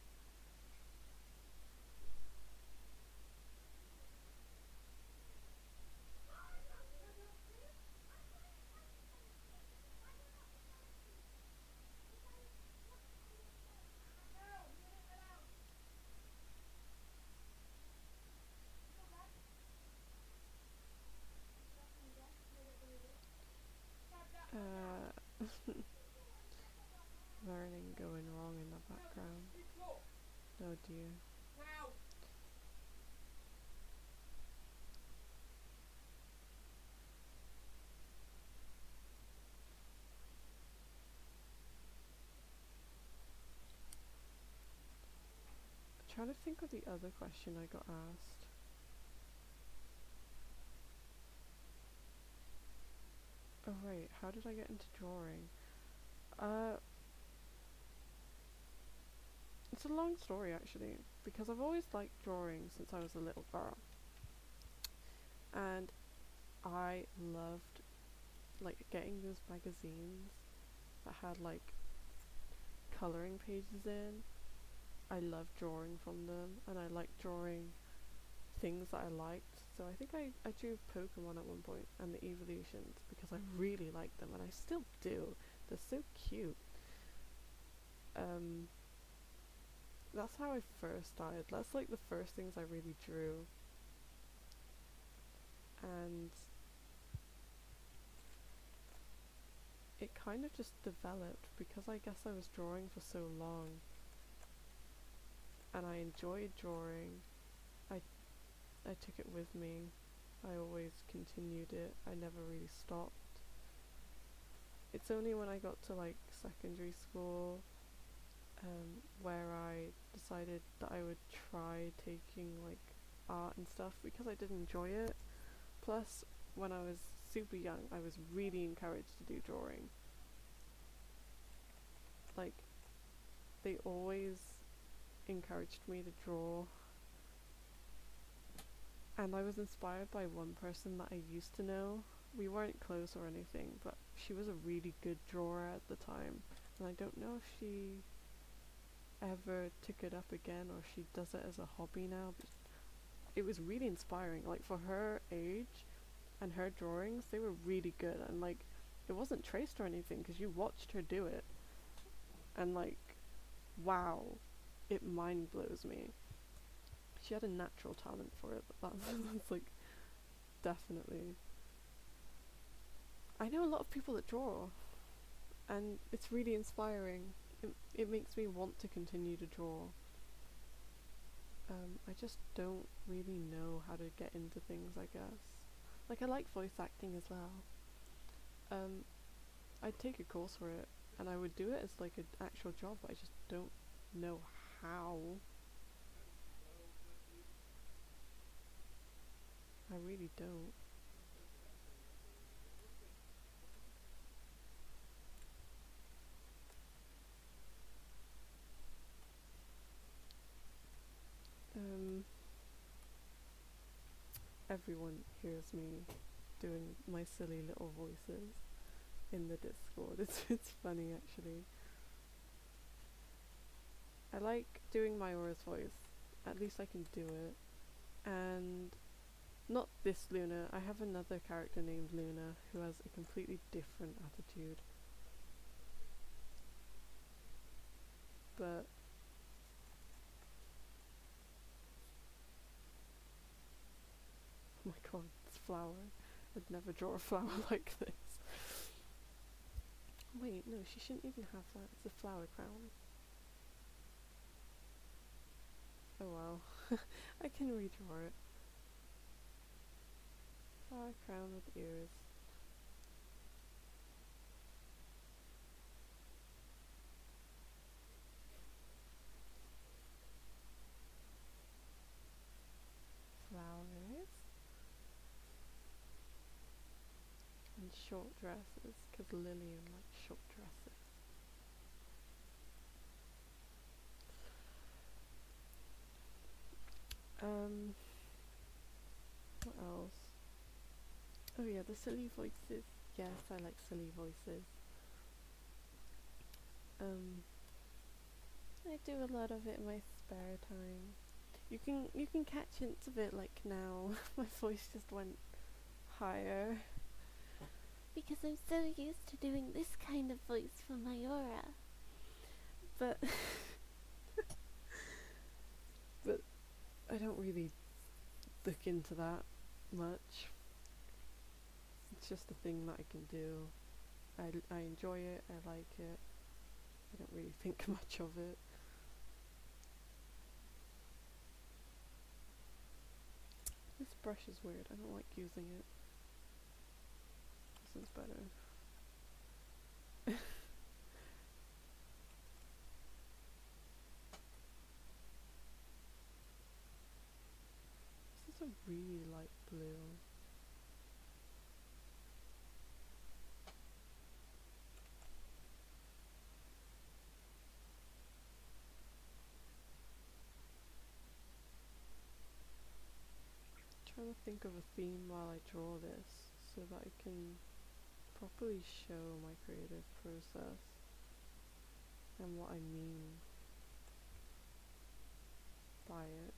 Learning going wrong in the background. Oh dear. I'm trying to think of the other question I got asked. Oh right, how did I get into drawing? It's a long story actually, because I've always liked drawing since I was a little girl. And I loved like getting those magazines that had like colouring pages in. I loved drawing from them, and I liked drawing things that I liked. So I think I drew Pokemon at one point and the evolutions because I really liked them, and I still do. They're so cute. That's how I first started. That's like the first things I really drew. And it kind of just developed because I guess I was drawing for so long and I enjoyed drawing. I took it with me. I always continued it. I never really stopped. It's only when I got to like secondary school where I decided that I would try taking like art and stuff because I did enjoy it. Plus, when I was super young, I was really encouraged to do drawing. Like, they always encouraged me to draw. And I was inspired by one person that I used to know. We weren't close or anything, but she was a really good drawer at the time. And I don't know if she ever took it up again or she does it as a hobby now, but it was really inspiring. Like, for her age and her drawings, they were really good, and like it wasn't traced or anything because you watched her do it, and like, wow, it mind blows me. She had a natural talent for it, but that's like definitely. I know a lot of people that draw, and it's really inspiring. it makes me want to continue to draw. I just don't really know how to get into things, I guess. Like, I like voice acting as well. I'd take a course for it, and I would do it as like an actual job, but I just don't know how. I really don't. Everyone hears me doing my silly little voices in the Discord. It's funny, actually. I like doing Miora's voice. At least I can do it. And not this Luna. I have another character named Luna who has a completely different attitude. But oh my god, this flower. I'd never draw a flower like this. Wait, no, she shouldn't even have that. It's a flower crown. Oh well. I can redraw it. Flower crown with ears. Flowers. And short dresses, because Lillian likes short dresses. What else? Oh yeah, the silly voices. Yes, I like silly voices. I do a lot of it in my spare time. You can catch hints of it, like now. My voice just went higher. Because I'm so used to doing this kind of voice for Miora. But but I don't really look into that much. It's just a thing that I can do. I enjoy it, I like it. I don't really think much of it. This brush is weird, I don't like using it. This one's better. This is a really light blue. Trying to think of a theme while I draw this so that I can properly show my creative process and what I mean by it.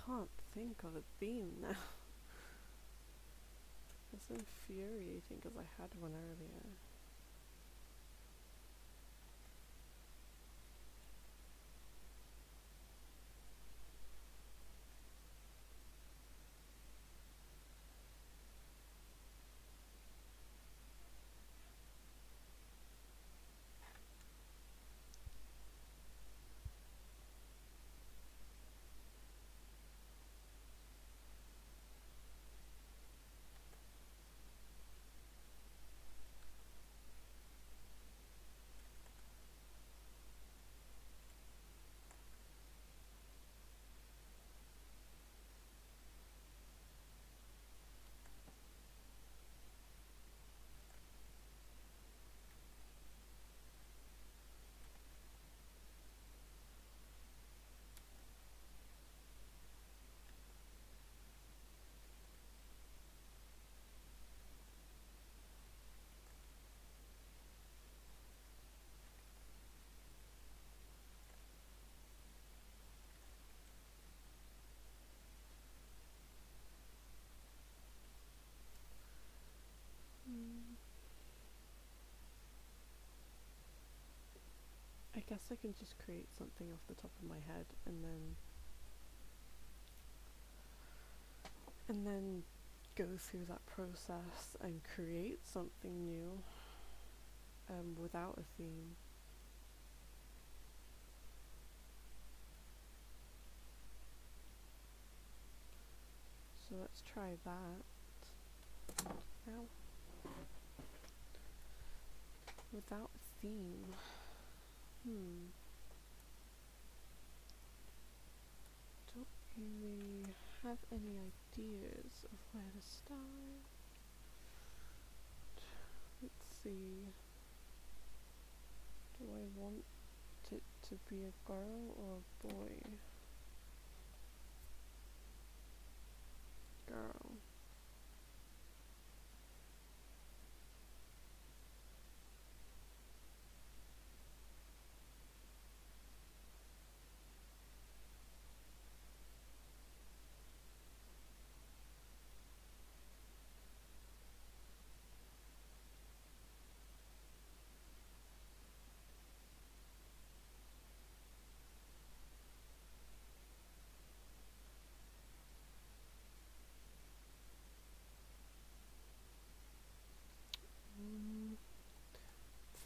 can't think of a theme now. It's infuriating because I had one earlier. I guess I can just create something off the top of my head and then go through that process and create something new without a theme. So let's try that. Ow. Without a theme. Don't really have any ideas of where to start. Let's see. Do I want it to be a girl or a boy? Girl.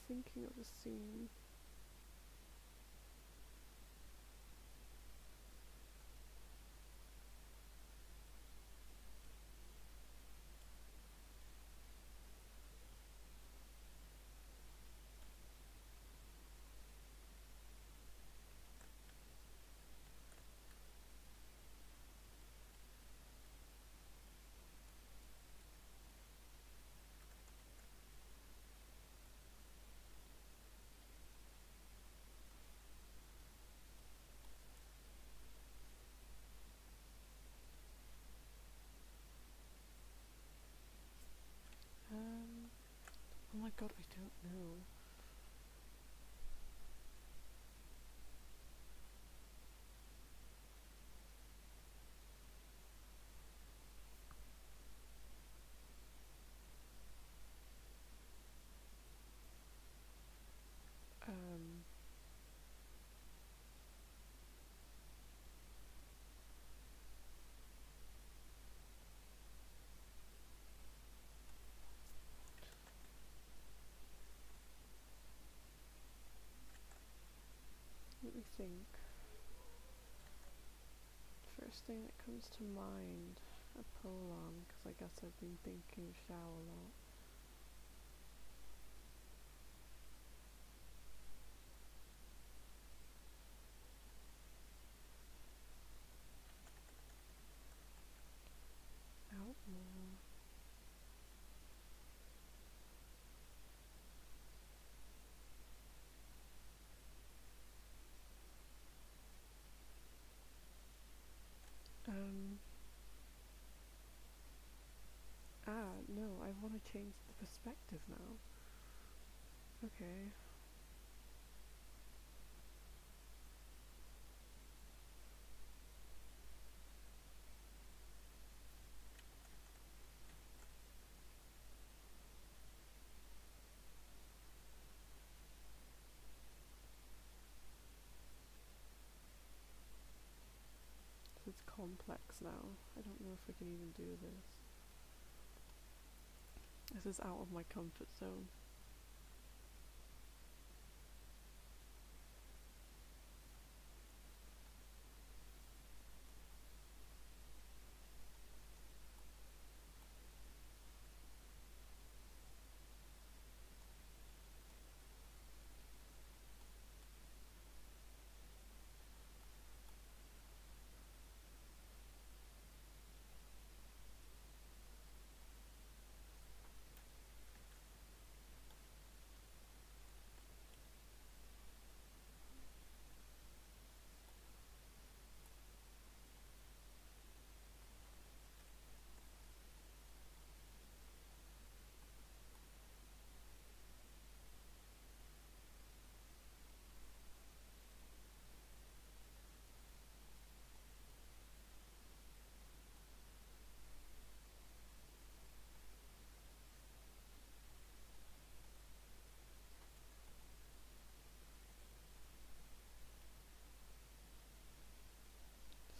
Thinking of a scene. Oh my god, I don't know. Let me think. First thing that comes to mind, a prolong, because I guess I've been thinking of Xiao a lot. Outlaw. No, I want to change the perspective now. Okay. complex now. I don't know if I can even do this. This is out of my comfort zone.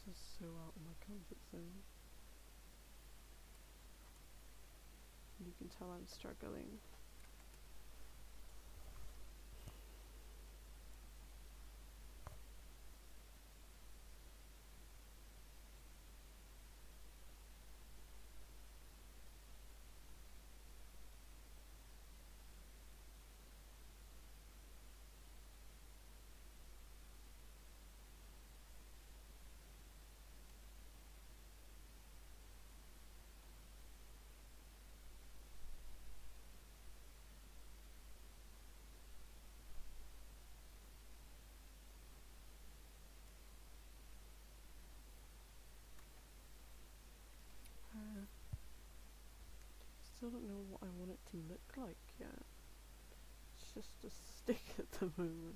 This is so out of my comfort zone. You can tell I'm struggling. Still don't know what I want it to look like yet. It's just a stick at the moment.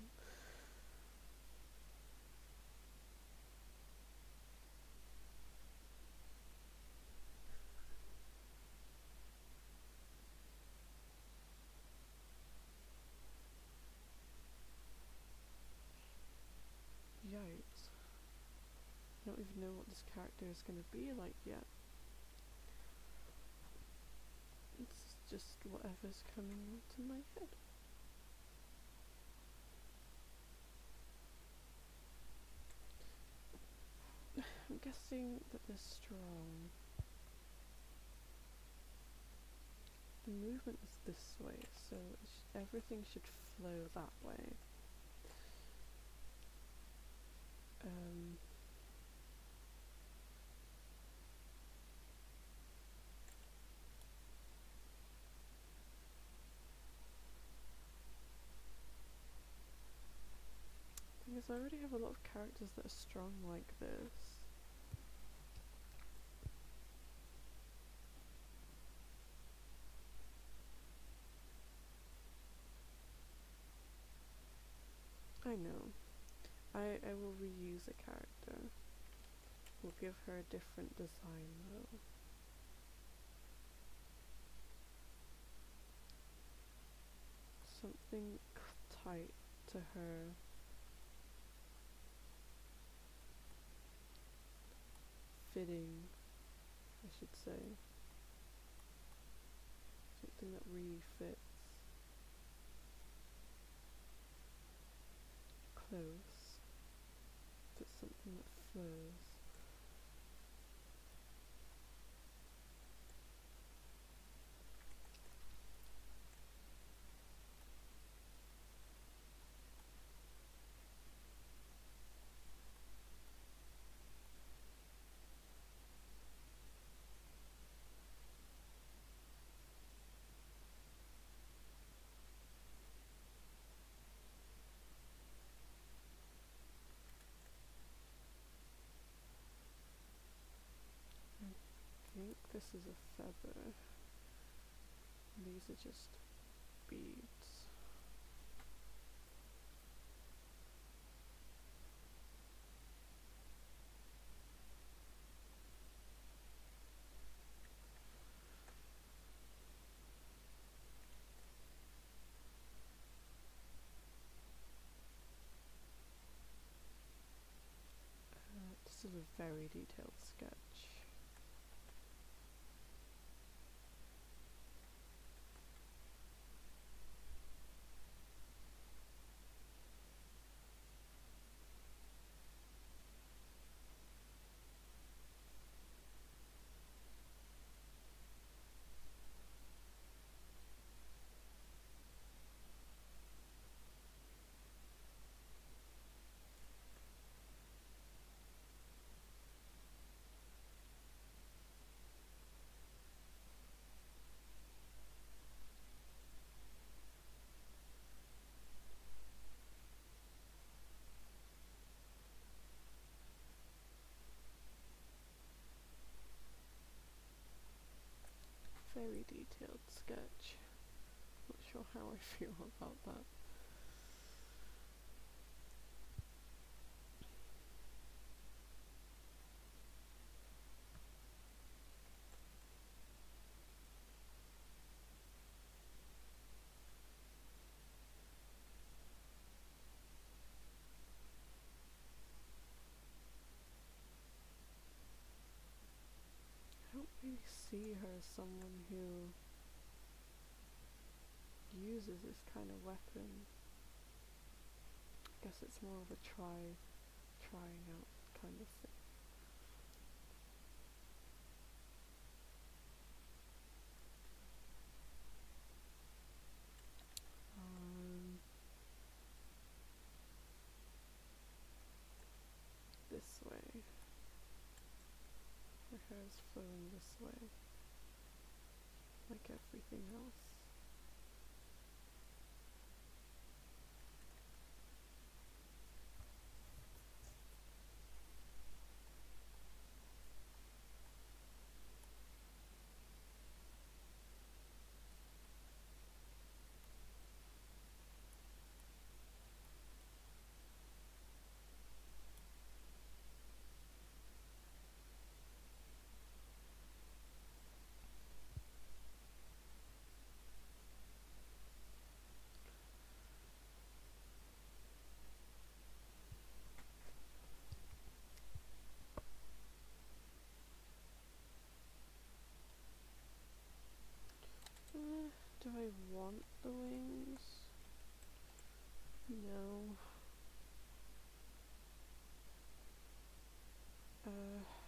Yikes. I don't even know what this character is going to be like yet. It's just whatever's coming into my head. I'm guessing that they're strong. The movement is this way, so everything should flow that way. Thing is, I already have a lot of characters that are strong like this. I know. I will reuse a character. We'll give her a different design though. Something tight to her. Fitting, I should say. Something that really fits. Close. But something that flows. I think this is a feather. These are just beads. This is a a very detailed sketch. Very detailed sketch. Not sure how I feel about that. I don't really see her as someone who uses this kind of weapon. I guess it's more of a trying out kind of thing. This way. Her hair's flowing this way, like everything else. Do I want the wings? No.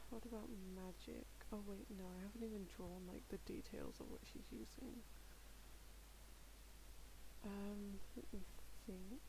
What about magic? Oh wait, no, I haven't even drawn like the details of what she's using. Let me think.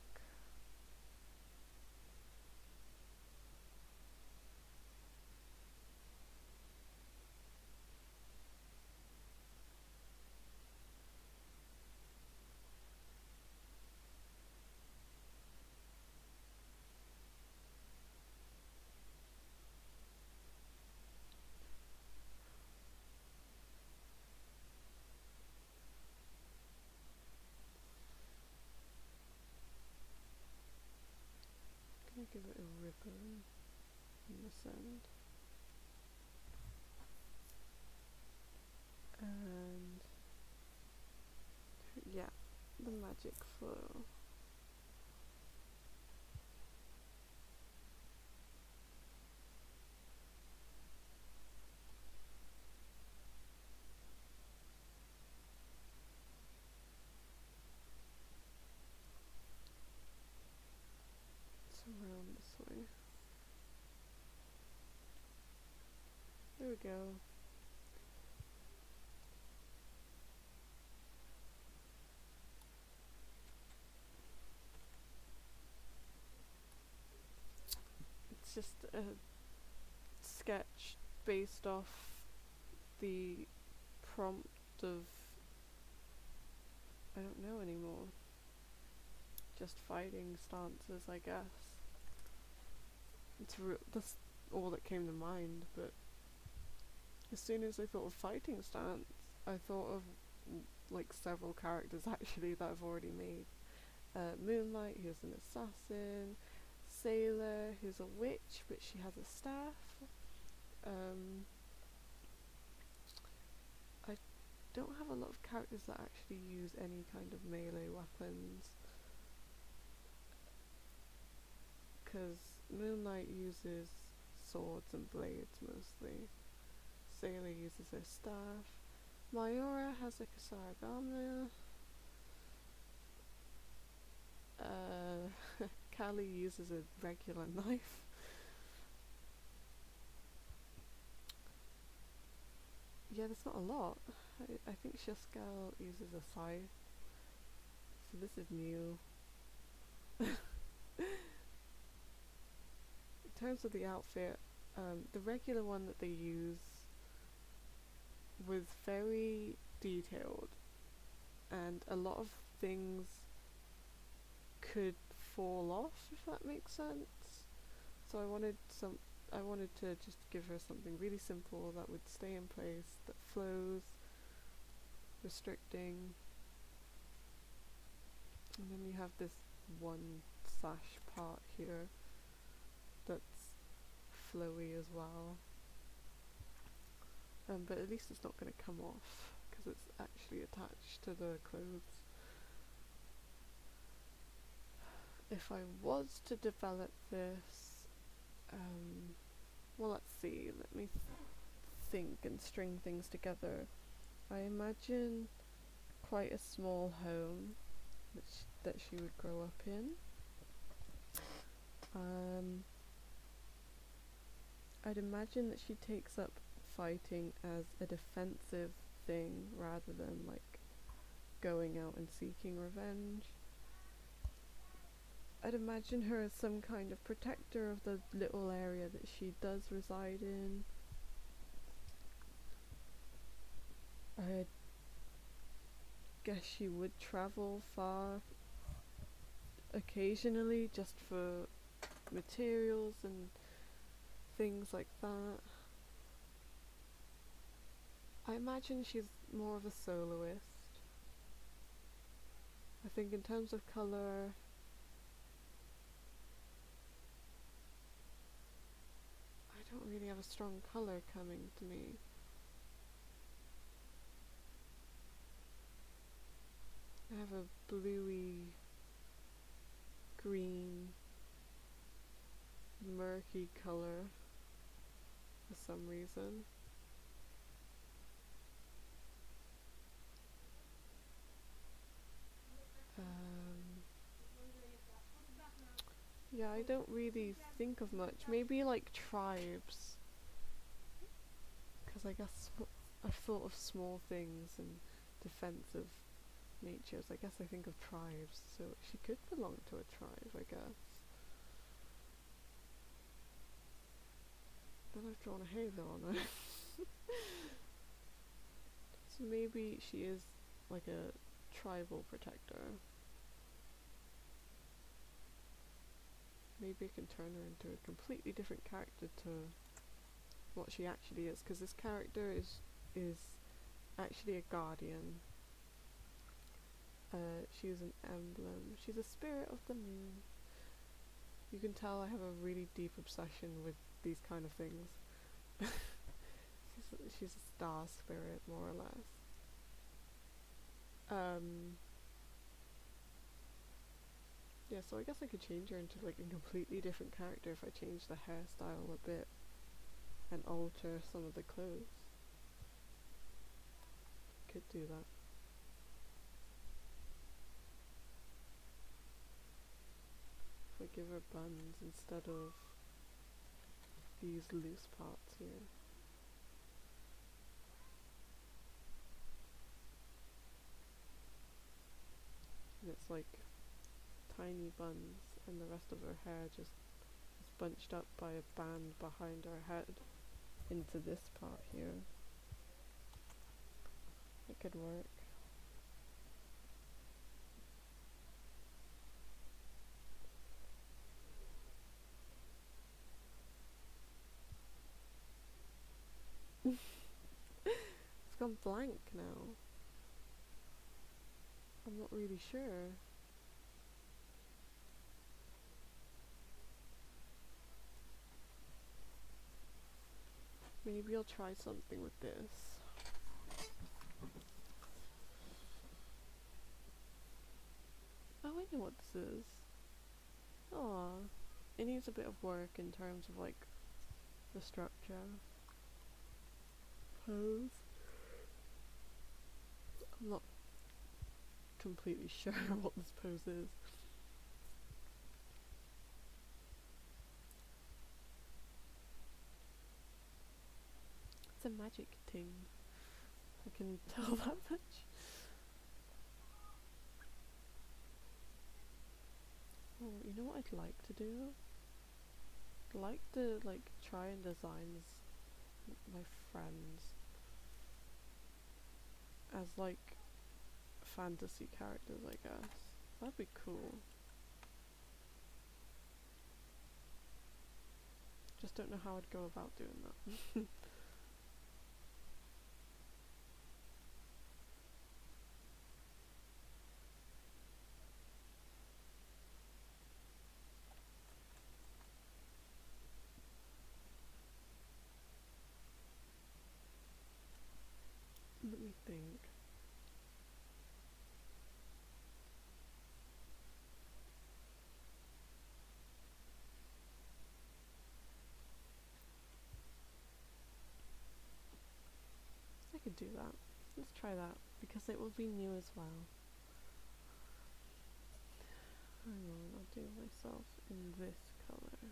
I'm gonna give it a ribbon in this end. And yeah, the magic flow. It's around this way. There we go. It's just a sketch based off the prompt of, I don't know anymore, just fighting stances, I guess. That's all that came to mind, but as soon as I thought of fighting stance, I thought of like several characters actually that I've already made. Moonlight, who's an assassin. Sailor, who's a witch, but she has a staff. I don't have a lot of characters that actually use any kind of melee weapons, because Moonlight uses swords and blades mostly. Sailor uses her staff. Miora has a kasaragama. Callie uses a regular knife. Yeah, there's not a lot. I think Shaskal uses a scythe. So this is new. In terms of the outfit, the regular one that they use was very detailed, and a lot of things could fall off, if that makes sense. So I wanted to just give her something really simple that would stay in place, that flows, restricting. And then you have this one sash part here that's flowy as well. But at least it's not going to come off because it's actually attached to the clothes. If I was to develop this, well, let's see, let me think and string things together. I imagine quite a small home that she would grow up in. I'd imagine that she takes up fighting as a defensive thing rather than like going out and seeking revenge. I'd imagine her as some kind of protector of the little area that she does reside in. I guess she would travel far occasionally just for materials and things like that. I imagine she's more of a soloist. I think in terms of colour, I don't really have a strong colour coming to me. I have a bluey, green, murky colour for some reason. Yeah, I don't really think of much. Maybe like tribes, because I guess I've thought of small things and defensive natures. I guess I think of tribes, so she could belong to a tribe, I guess. Then I've drawn a halo on her. So maybe she is like a tribal protector. Maybe I can turn her into a completely different character to what she actually is, because this character is actually a guardian. She's an emblem. She's a spirit of the moon. You can tell I have a really deep obsession with these kind of things. She's a star spirit, more or less. Yeah, so I guess I could change her into like a completely different character if I change the hairstyle a bit and alter some of the clothes. Could do that. If I give her buns instead of these loose parts here. And it's like tiny buns, and the rest of her hair just is bunched up by a band behind her head into this part here. It could work. It's gone blank now. I'm not really sure. Maybe I'll try something with this. Oh, I know what this is. Aw. It needs a bit of work in terms of like the structure. Pose. I'm not completely sure what this pose is. It's a magic thing. I can tell that much. Oh, you know what I'd like to do? I'd like to try and design my friends as fantasy characters, I guess. That'd be cool. Just don't know how I'd go about doing that. Let me think. I could do that. Let's try that, because it will be new as well. Hang on, I'll do myself in this colour.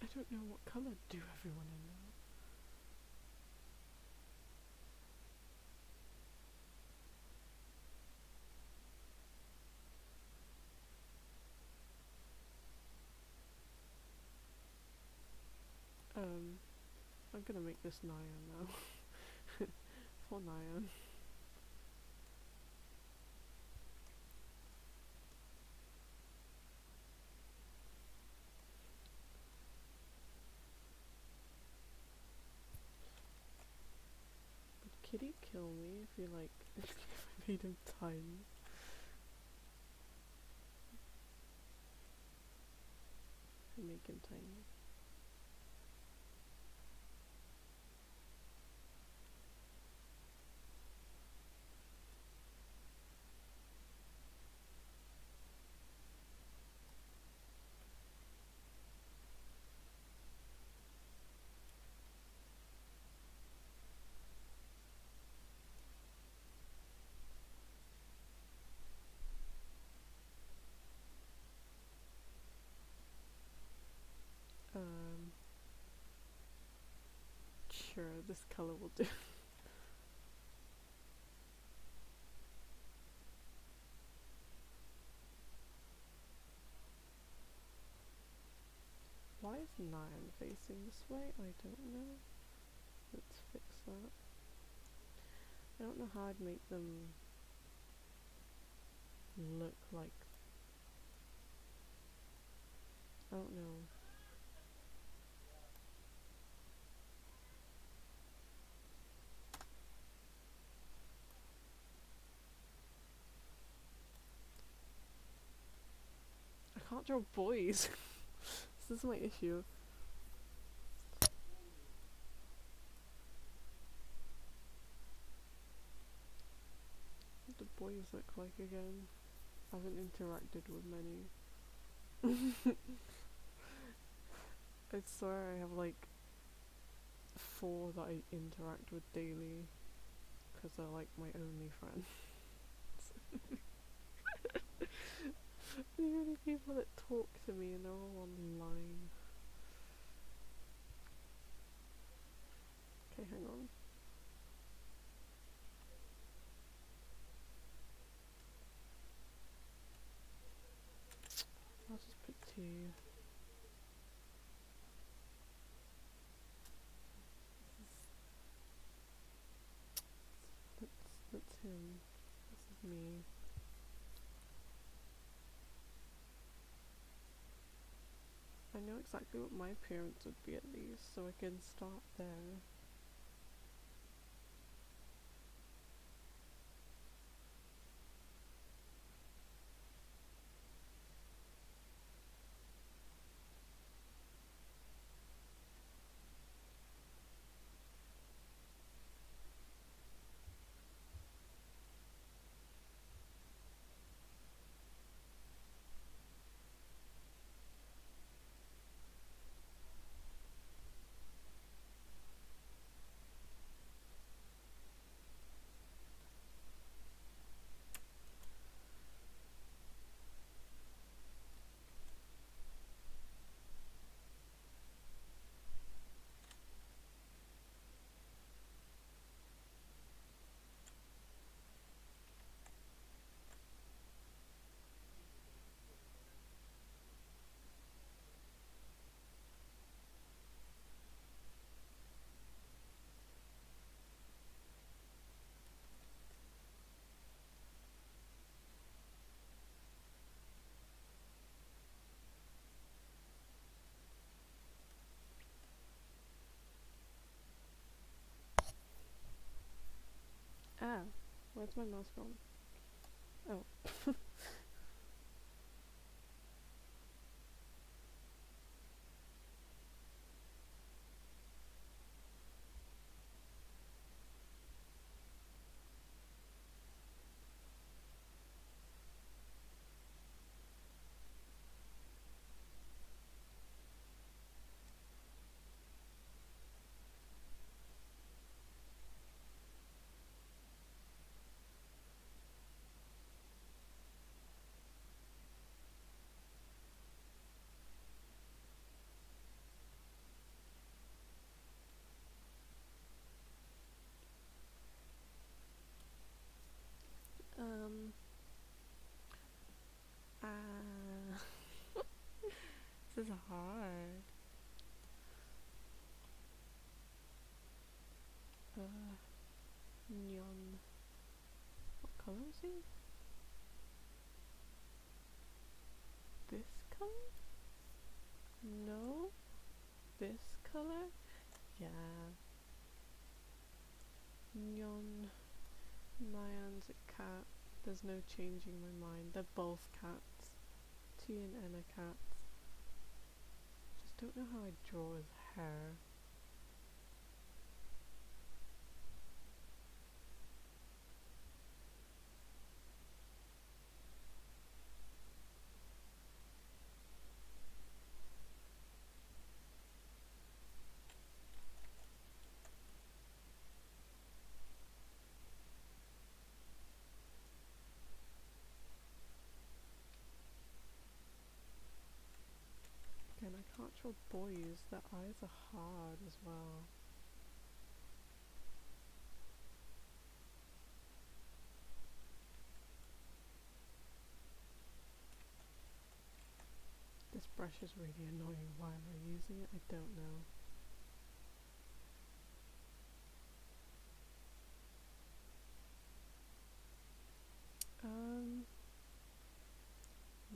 I don't know what colour do everyone in now. I'm gonna make this Nyan now. For Nyan. Would Kitty kill me if he if I made him tiny? I make him tiny. Sure, this colour will do. Why is Nyan facing this way? I don't know. Let's fix that. I don't know how I'd make them look like. I don't know. I can't draw boys. This is my issue. What do boys look like again? I haven't interacted with many. I swear I have 4 that I interact with daily, because they're my only friends. The only people that talk to me and they're all online. Okay, hang on. I'll just put 2. That's him. This is me. I know exactly what my appearance would be at least, so I can start there. Ah, where's my mouse gone? Oh. Um. Ah. This is hard. Neon. What colour is he? This colour? No. This colour? Yeah. Neon. Nyan's a cat. There's no changing my mind. They're both cats. Tian and a cat. Just don't know how I draw his hair. Again, I can't draw boys. Their eyes are hard as well. This brush is really annoying. Why am I using it? I don't know.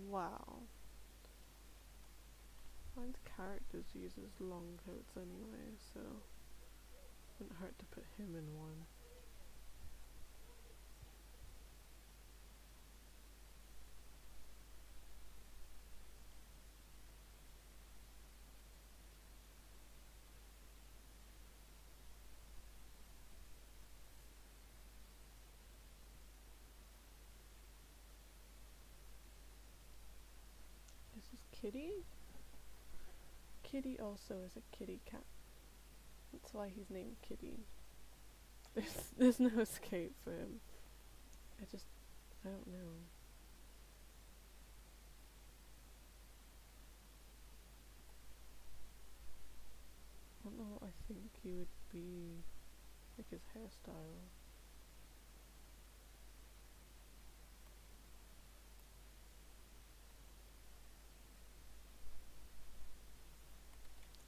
Wow. Find characters uses long coats anyway, so wouldn't hurt to put him in one. This is Kitty. Kitty also is a kitty cat. That's why he's named Kitty. There's no escape for him. I don't know. I don't know what I think he would be, like his hairstyle.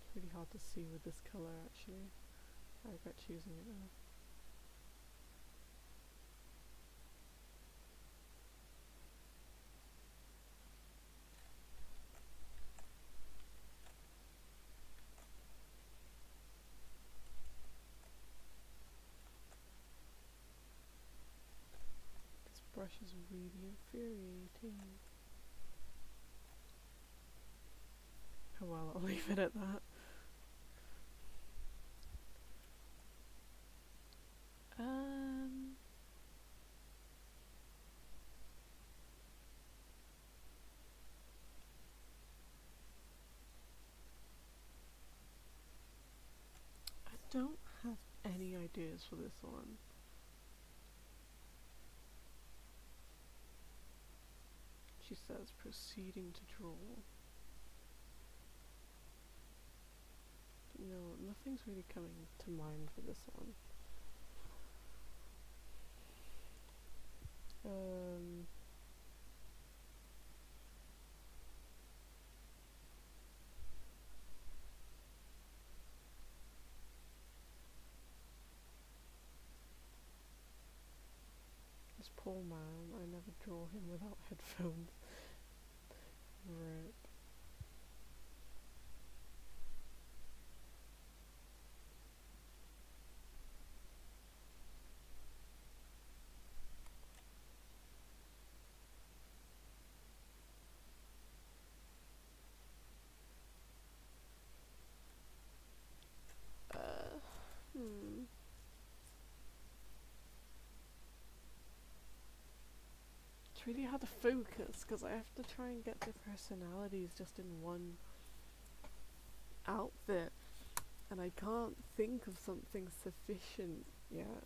It's really hard to see with this colour actually. I regret choosing it now. This brush is really infuriating. Oh well, I'll leave it at that. I don't have any ideas for this one. She says, proceeding to draw. No, nothing's really coming to mind for this one. This poor man, I never draw him without headphones. Rip. It's really hard to focus because I have to try and get their personalities just in one outfit, and I can't think of something sufficient yet.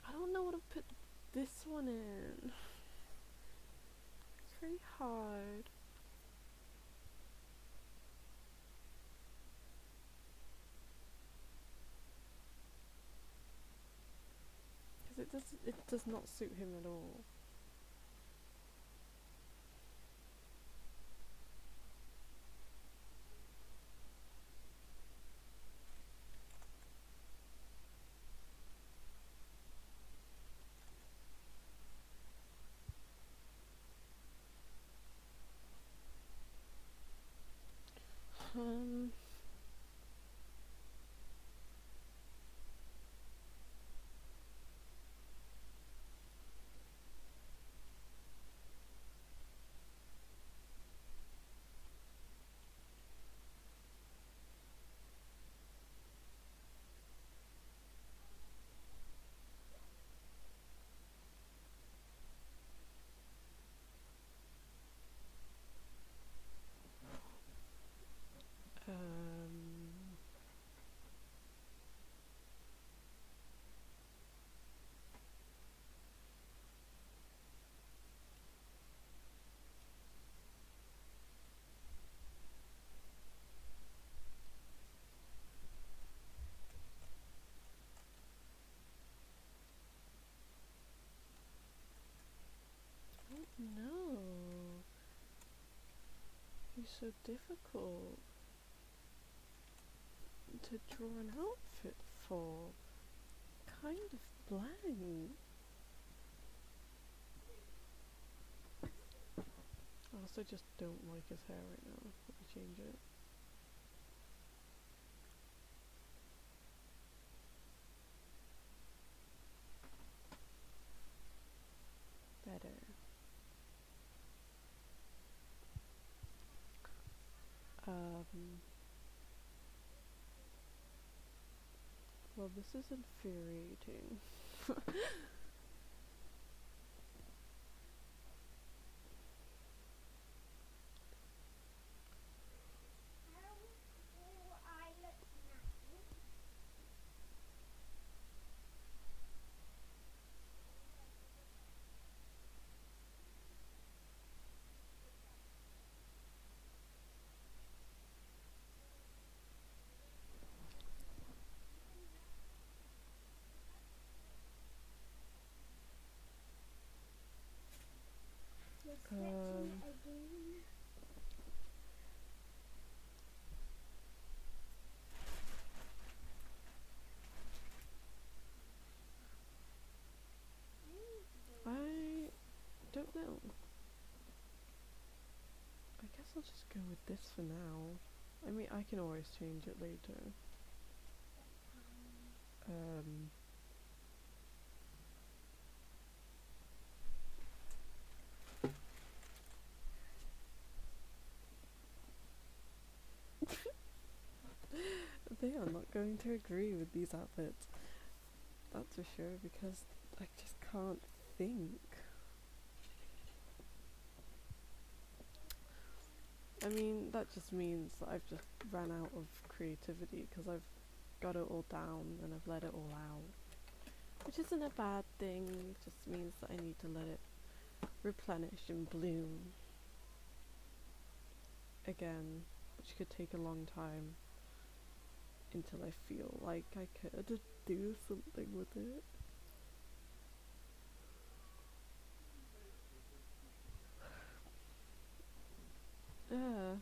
I don't know what to put this one in. It's very hard. Because it does not suit him at all. No. He's so difficult to draw an outfit for. Kind of blank. I also just don't like his hair right now. Let me change it. Better. Well, this is infuriating. I don't know. I guess I'll just go with this for now. I mean, I can always change it later. They are not going to agree with these outfits. That's for sure, because I just can't think. I mean, that just means that I've just ran out of creativity, because I've got it all down and I've let it all out. Which isn't a bad thing, it just means that I need to let it replenish and bloom again, which could take a long time until I feel like I could do something with it. Yeah.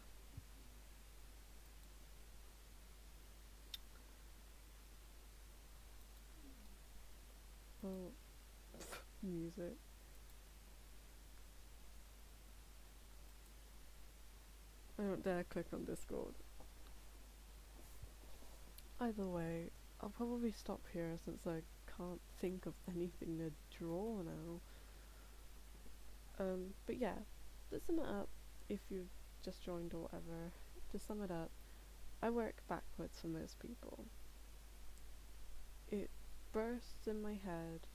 Oh, music. I don't dare click on Discord. Either way, I'll probably stop here since I can't think of anything to draw now. But yeah, to sum it up, if you've just joined or whatever, to sum it up, I work backwards for most people. It bursts in my head.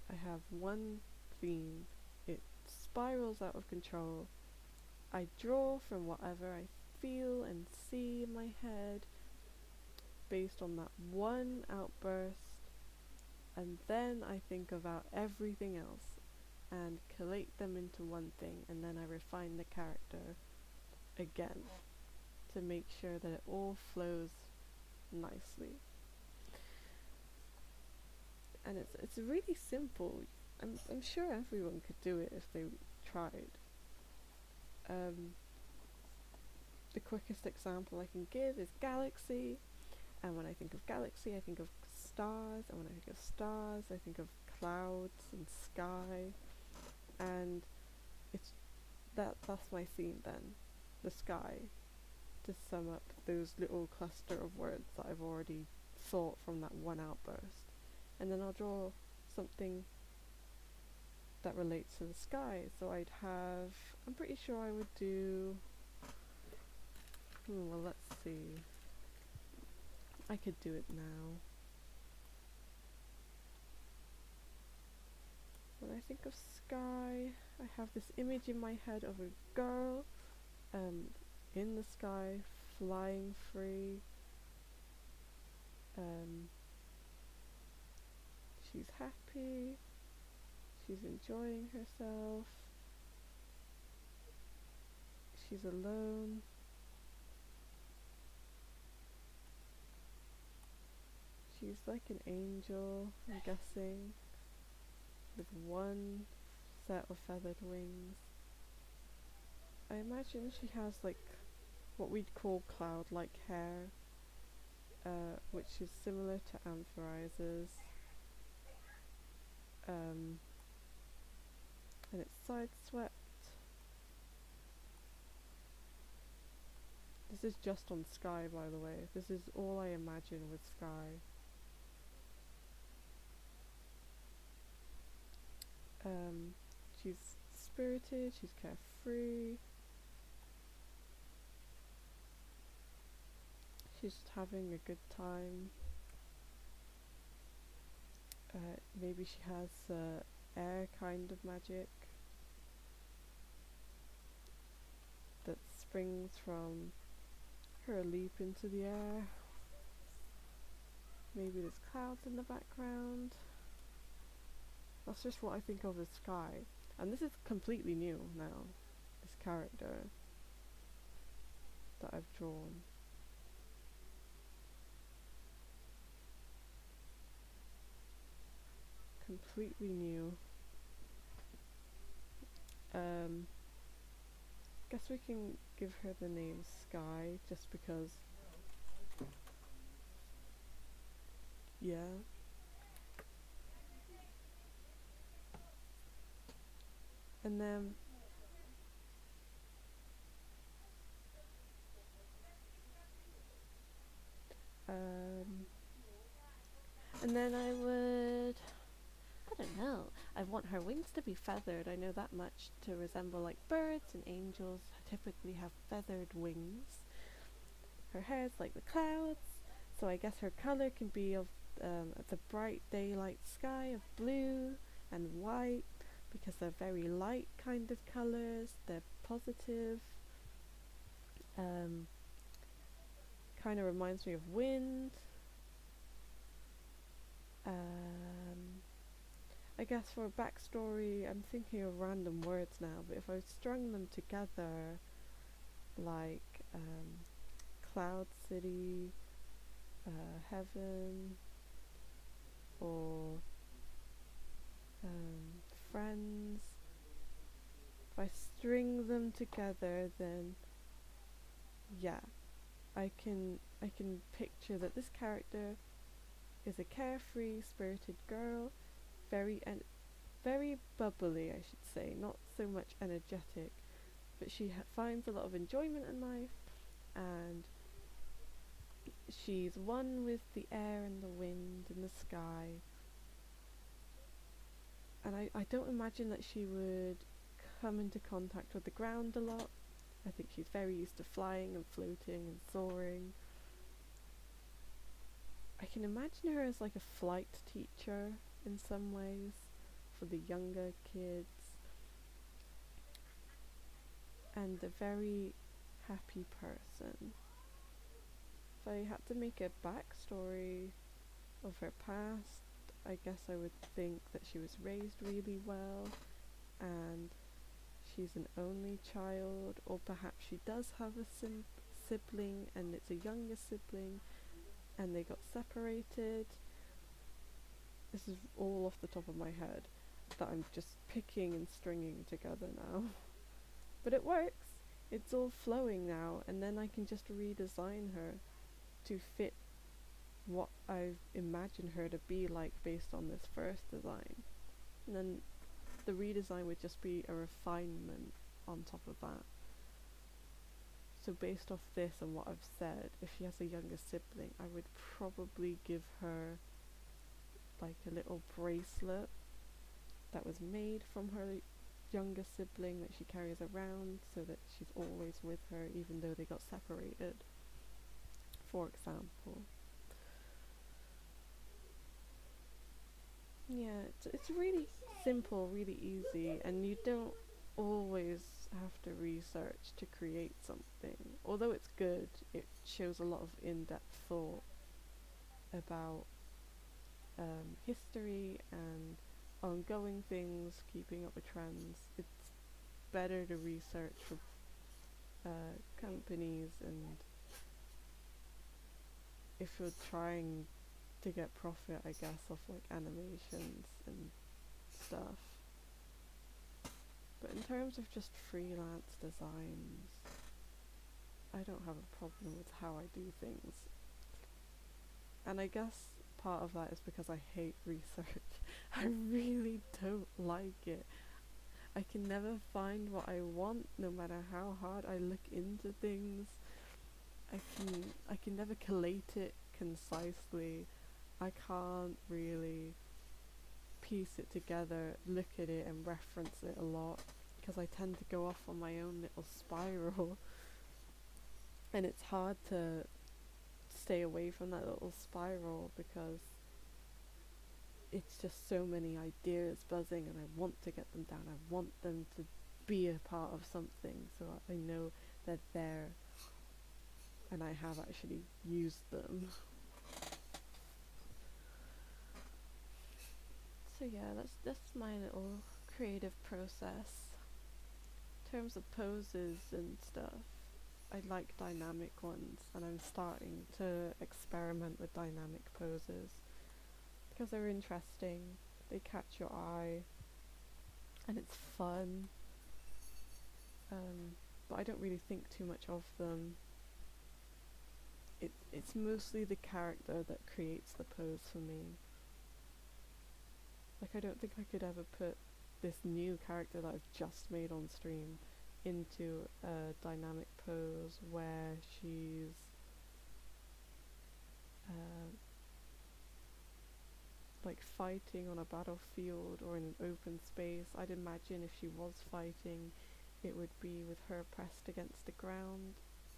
I have one theme. It spirals out of control. I draw from whatever I feel and see in my head based on that one outburst, and then I think about everything else and collate them into one thing, and then I refine the character again to make sure that it all flows nicely. And it's really simple. I'm sure everyone could do it if they tried. The quickest example I can give is galaxy, and when I think of galaxy I think of stars, and when I think of stars I think of clouds and sky, and that's my theme then, the sky, to sum up those little cluster of words that I've already thought from that one outburst. And then I'll draw something that relates to the sky. So I'd have, I'm pretty sure I would do, well, let's see. I could do it now. When I think of sky, I have this image in my head of a girl in the sky, flying free. She's happy, she's enjoying herself, she's alone. She's like an angel, I'm guessing, with one set of feathered wings. I imagine she has like what we'd call cloud-like hair, which is similar to Amphorize's. and it's sideswept. This is just on Sky, by the way. This is all I imagine with Sky. She's spirited, she's carefree. She's just having a good time. Maybe she has air kind of magic that springs from her leap into the air. Maybe there's clouds in the background. That's just what I think of as Sky. And this is completely new now, this character that I've drawn. Completely new. Guess we can give her the name Sky just because. Yeah. And then I don't know. I want her wings to be feathered. I know that much. To resemble like birds, and angels typically have feathered wings. Her hair's like the clouds, so I guess her color can be of the bright daylight sky of blue and white, because they're very light kind of colors. They're positive. Kind of reminds me of wind. I guess for a backstory, I'm thinking of random words now, but if I strung them together, like Cloud City, Heaven, or Friends, if I string them together, then yeah, I can picture that this character is a carefree, spirited girl, very bubbly, I should say, not so much energetic, but she finds a lot of enjoyment in life, and she's one with the air and the wind and the sky. And I don't imagine that she would come into contact with the ground a lot. I think she's very used to flying and floating and soaring. I can imagine her as like a flight teacher in some ways for the younger kids, and a very happy person. If I had to make a backstory of her past, I guess I would think that she was raised really well, and she's an only child, or perhaps she does have a sibling and it's a younger sibling and they got separated. This is all off the top of my head that I'm just picking and stringing together now. But it works. It's all flowing now, and then I can just redesign her to fit what I've imagined her to be like based on this first design. And then the redesign would just be a refinement on top of that. So based off this and what I've said, if she has a younger sibling, I would probably give her like a little bracelet that was made from her younger sibling that she carries around, so that she's always with her even though they got separated, for example. Yeah, it's really simple, really easy, and you don't always have to research to create something. Although it's good, it shows a lot of in-depth thought about history and ongoing things, keeping up with trends. It's better to research for companies, and if you're trying to get profit, I guess, off like animations and stuff. But in terms of just freelance designs, I don't have a problem with how I do things. And I guess part of that is because I hate research. I really don't like it. I can never find what I want, no matter how hard I look into things. I can never collate it concisely. I can't really piece it together, look at it and reference it a lot, because I tend to go off on my own little spiral. And it's hard to stay away from that little spiral because it's just so many ideas buzzing and I want to get them down. I want them to be a part of something so I know they're there and I have actually used them. So yeah, that's my little creative process. In terms of poses and stuff, I like dynamic ones, and I'm starting to experiment with dynamic poses because they're interesting, they catch your eye, and it's fun. But I don't really think too much of them. It's mostly the character that creates the pose for me. Like, I don't think I could ever put this new character that I've just made on stream into a dynamic pose where she's like fighting on a battlefield or in an open space. I'd imagine if she was fighting, it would be with her pressed against the ground,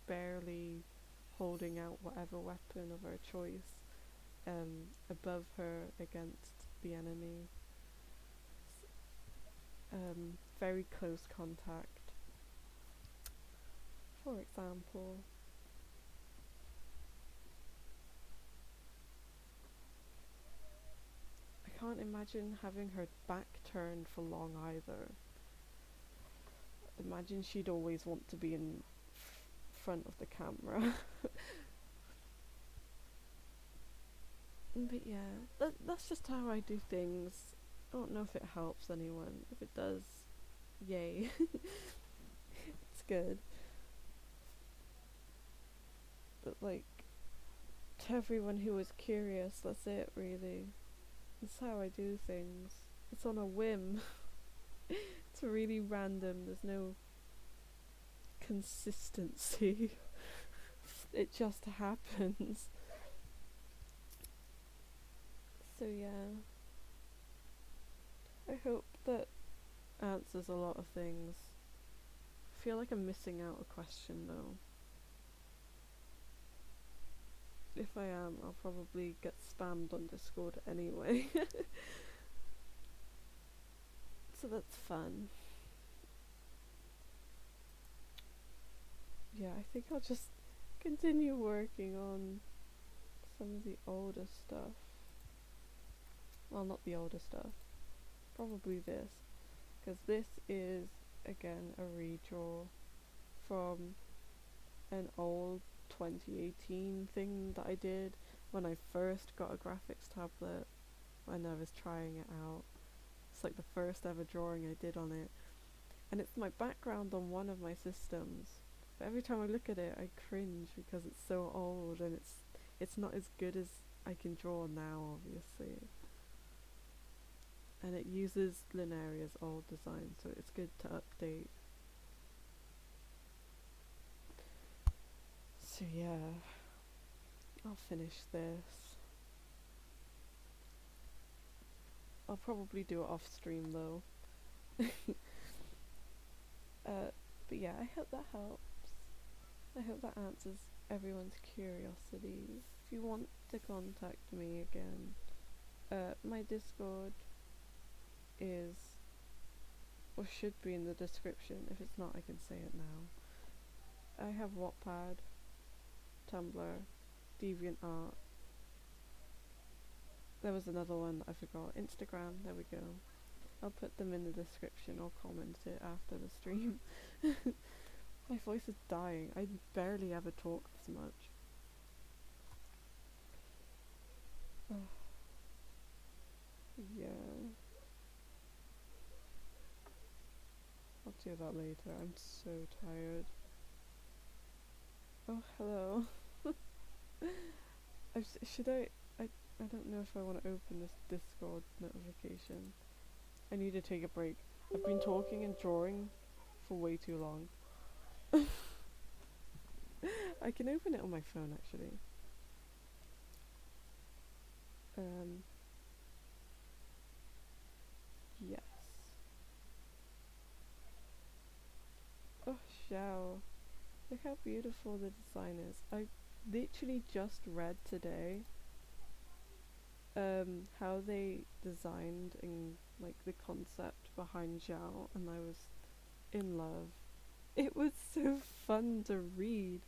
barely holding out whatever weapon of her choice, above her against the enemy. Very close contact, for example. I can't imagine having her back turned for long either. Imagine she'd always want to be in front of the camera. But yeah, that's just how I do things. I don't know if it helps anyone. If it does, yay. It's good. But like, to everyone who was curious, that's it really. That's how I do things. It's on a whim. It's really random. There's no consistency. It just happens. So yeah, I hope that answers a lot of things. I feel like I'm missing out a question though. If I am, I'll probably get spammed on Discord anyway. So that's fun. Yeah, I think I'll just continue working on some of the older stuff. Well, not the older stuff. Probably this. Because this is, again, a redraw from an old 2018 thing that I did when I first got a graphics tablet, when I was trying it out. It's like the first ever drawing I did on it. And it's my background on one of my systems. But every time I look at it, I cringe because it's so old and it's not as good as I can draw now, obviously. And it uses Lunaria's old design, so it's good to update. So yeah, I'll finish this. I'll probably do it off stream though. But yeah, I hope that helps. I hope that answers everyone's curiosity. If you want to contact me again, my Discord is, or should be, in the description. If it's not, I can say it now. I have Wattpad, Tumblr, DeviantArt. There was another one that I forgot. Instagram, there we go. I'll put them in the description or comment it after the stream. My voice is dying. I barely ever talk this much. Yeah. I'll do that later. I'm so tired. Oh, hello. I don't know if I want to open this Discord notification. I need to take a break. I've been talking and drawing for way too long. I can open it on my phone actually. Yes. Oh, Xiao. Look how beautiful the design is. I literally just read today how they designed and like the concept behind Xiao, and I was in love. It was so fun to read.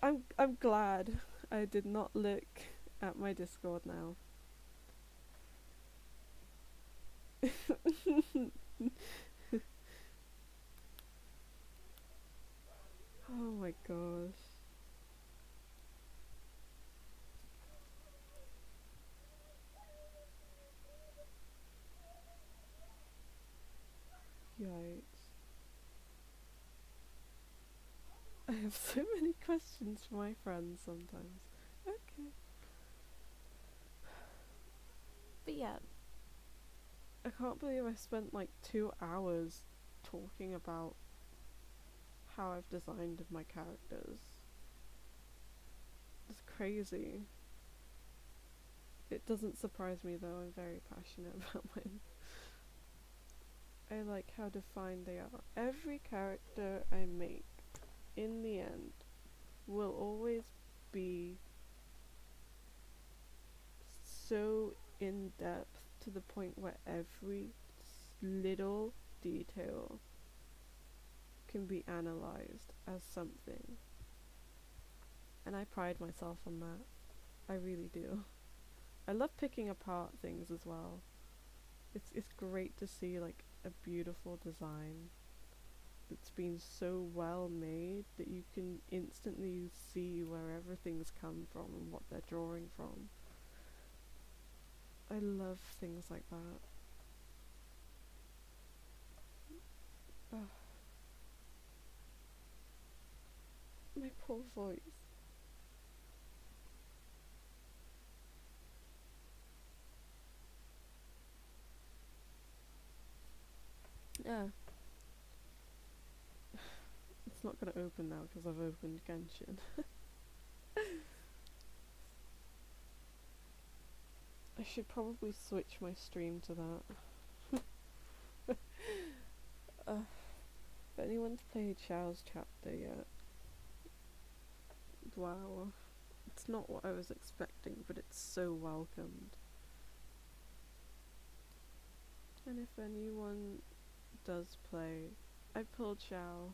I'm glad I did not look at my Discord now. Oh my gosh. Yikes. I have so many questions for my friends sometimes. Okay. But yeah, I can't believe I spent like 2 hours talking about how I've designed my characters. It's crazy. It doesn't surprise me though, I'm very passionate about mine. I like how defined they are. Every character I make, in the end, will always be so in depth to the point where every little detail can be analysed as something. And I pride myself on that. I really do. I love picking apart things as well. It's great to see like a beautiful design that's been so well made that you can instantly see where everything's come from and what they're drawing from. I love things like that. Ugh. My poor voice. Yeah. It's not gonna open now because I've opened Genshin. I should probably switch my stream to that. If anyone's played Xiao's chapter yet, wow. It's not what I was expecting, but it's so welcomed. And if anyone does play, I pulled Xiao.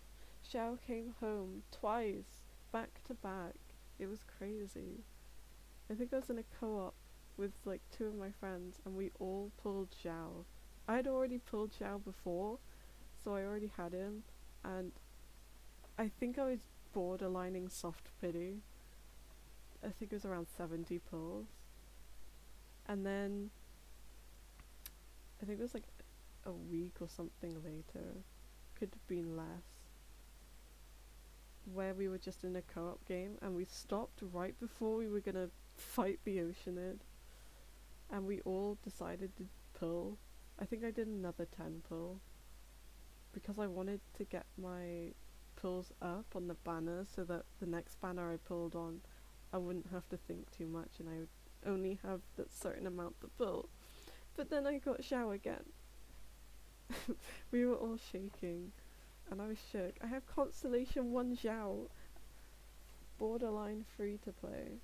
Xiao came home twice, back to back. It was crazy. I think I was in a co-op with like 2 of my friends and we all pulled Xiao. I'd already pulled Xiao before, so I already had him, and I think I was borderlining soft pity. I think it was around 70 pulls. And then I think it was like a week or something later, could have been less, where we were just in a co-op game and we stopped right before we were gonna fight the Oceanid, and we all decided to pull. I think I did another 10 pull because I wanted to get my pulls up on the banner so that the next banner I pulled on I wouldn't have to think too much and I would only have that certain amount to pull. But then I got Xiao again. We were all shaking and I was shook. I have Constellation 1 Xiao, borderline free to play.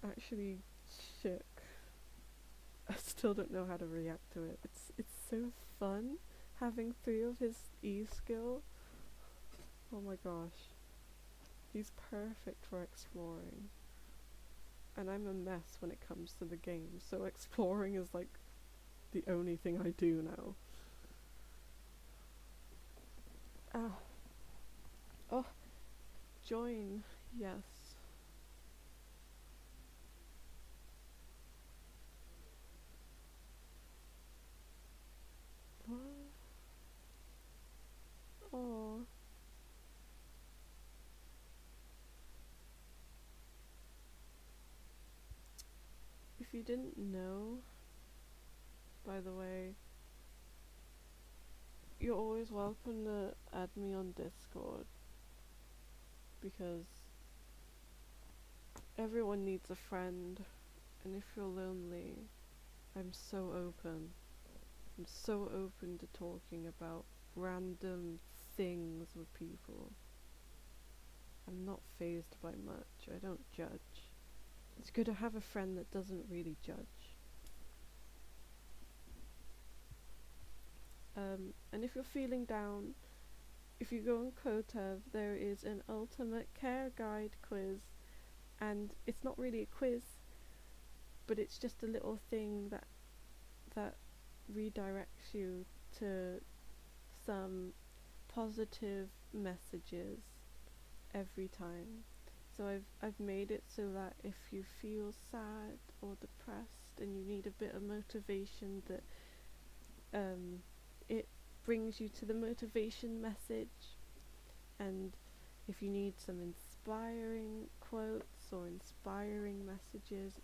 Actually shook. I still don't know how to react to it. It's so fun having 3 of his E skill. Oh my gosh. He's perfect for exploring. And I'm a mess when it comes to the game, so exploring is like the only thing I do now. Ah. Oh. Join. Yes. What? Oh. you didn't know, by the way, you're always welcome to add me on Discord, because everyone needs a friend, and if you're lonely, I'm so open. I'm so open to talking about random things with people. I'm not fazed by much. I don't judge. It's good to have a friend that doesn't really judge. And if you're feeling down, if you go on Kotev, there is an ultimate care guide quiz, and it's not really a quiz, but it's just a little thing that redirects you to some positive messages every time. So I've made it so that if you feel sad or depressed and you need a bit of motivation, that it brings you to the motivation message. And if you need some inspiring quotes or inspiring messages,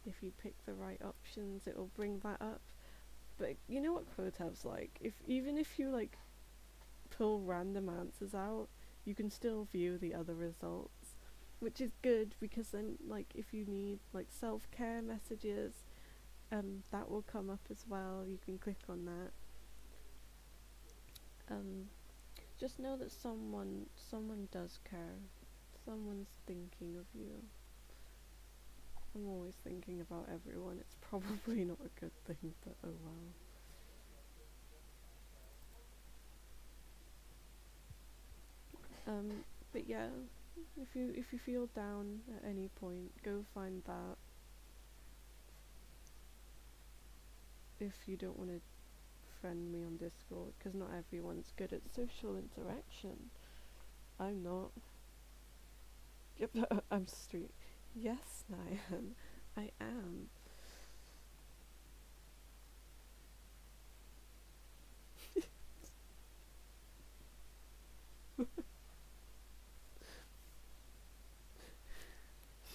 if you pick the right options, it will bring that up. But you know what Kotev's like? Even if you like pull random answers out, you can still view the other results, which is good, because then like if you need like self-care messages, that will come up as well. You can click on that. Just know that someone does care. Someone's thinking of you. I'm always thinking about everyone. It's probably not a good thing, but oh well. But yeah, if you feel down at any point, go find that. If you don't want to friend me on Discord, because not everyone's good at social interaction. I'm not. Yep, I'm street. Yes, Nyan, I am.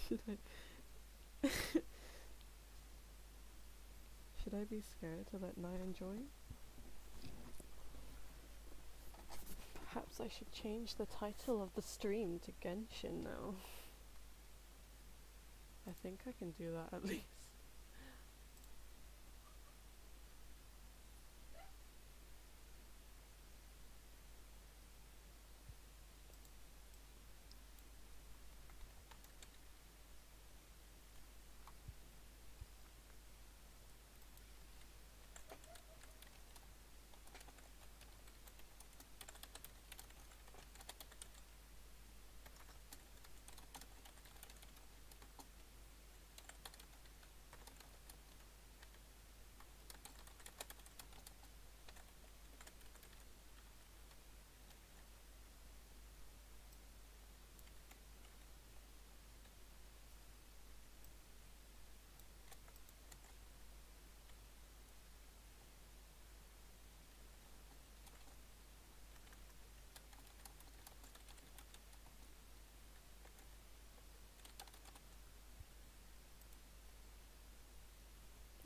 Should I should I be scared to let Nyan join? Perhaps I should change the title of the stream to Genshin now. I think I can do that at least.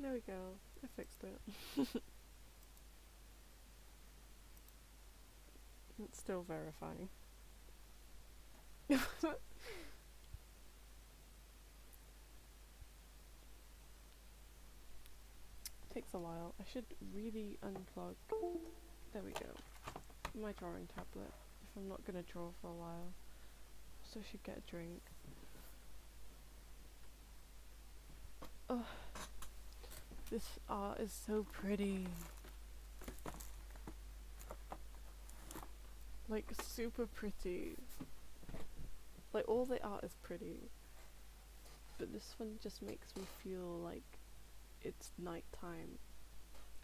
There we go. I fixed it. It's still verifying. Takes a while. I should really unplug. There we go. My drawing tablet. If I'm not gonna draw for a while. So I should get a drink. Oh, this art is so pretty. Like, super pretty. Like, all the art is pretty. But this one just makes me feel like it's nighttime.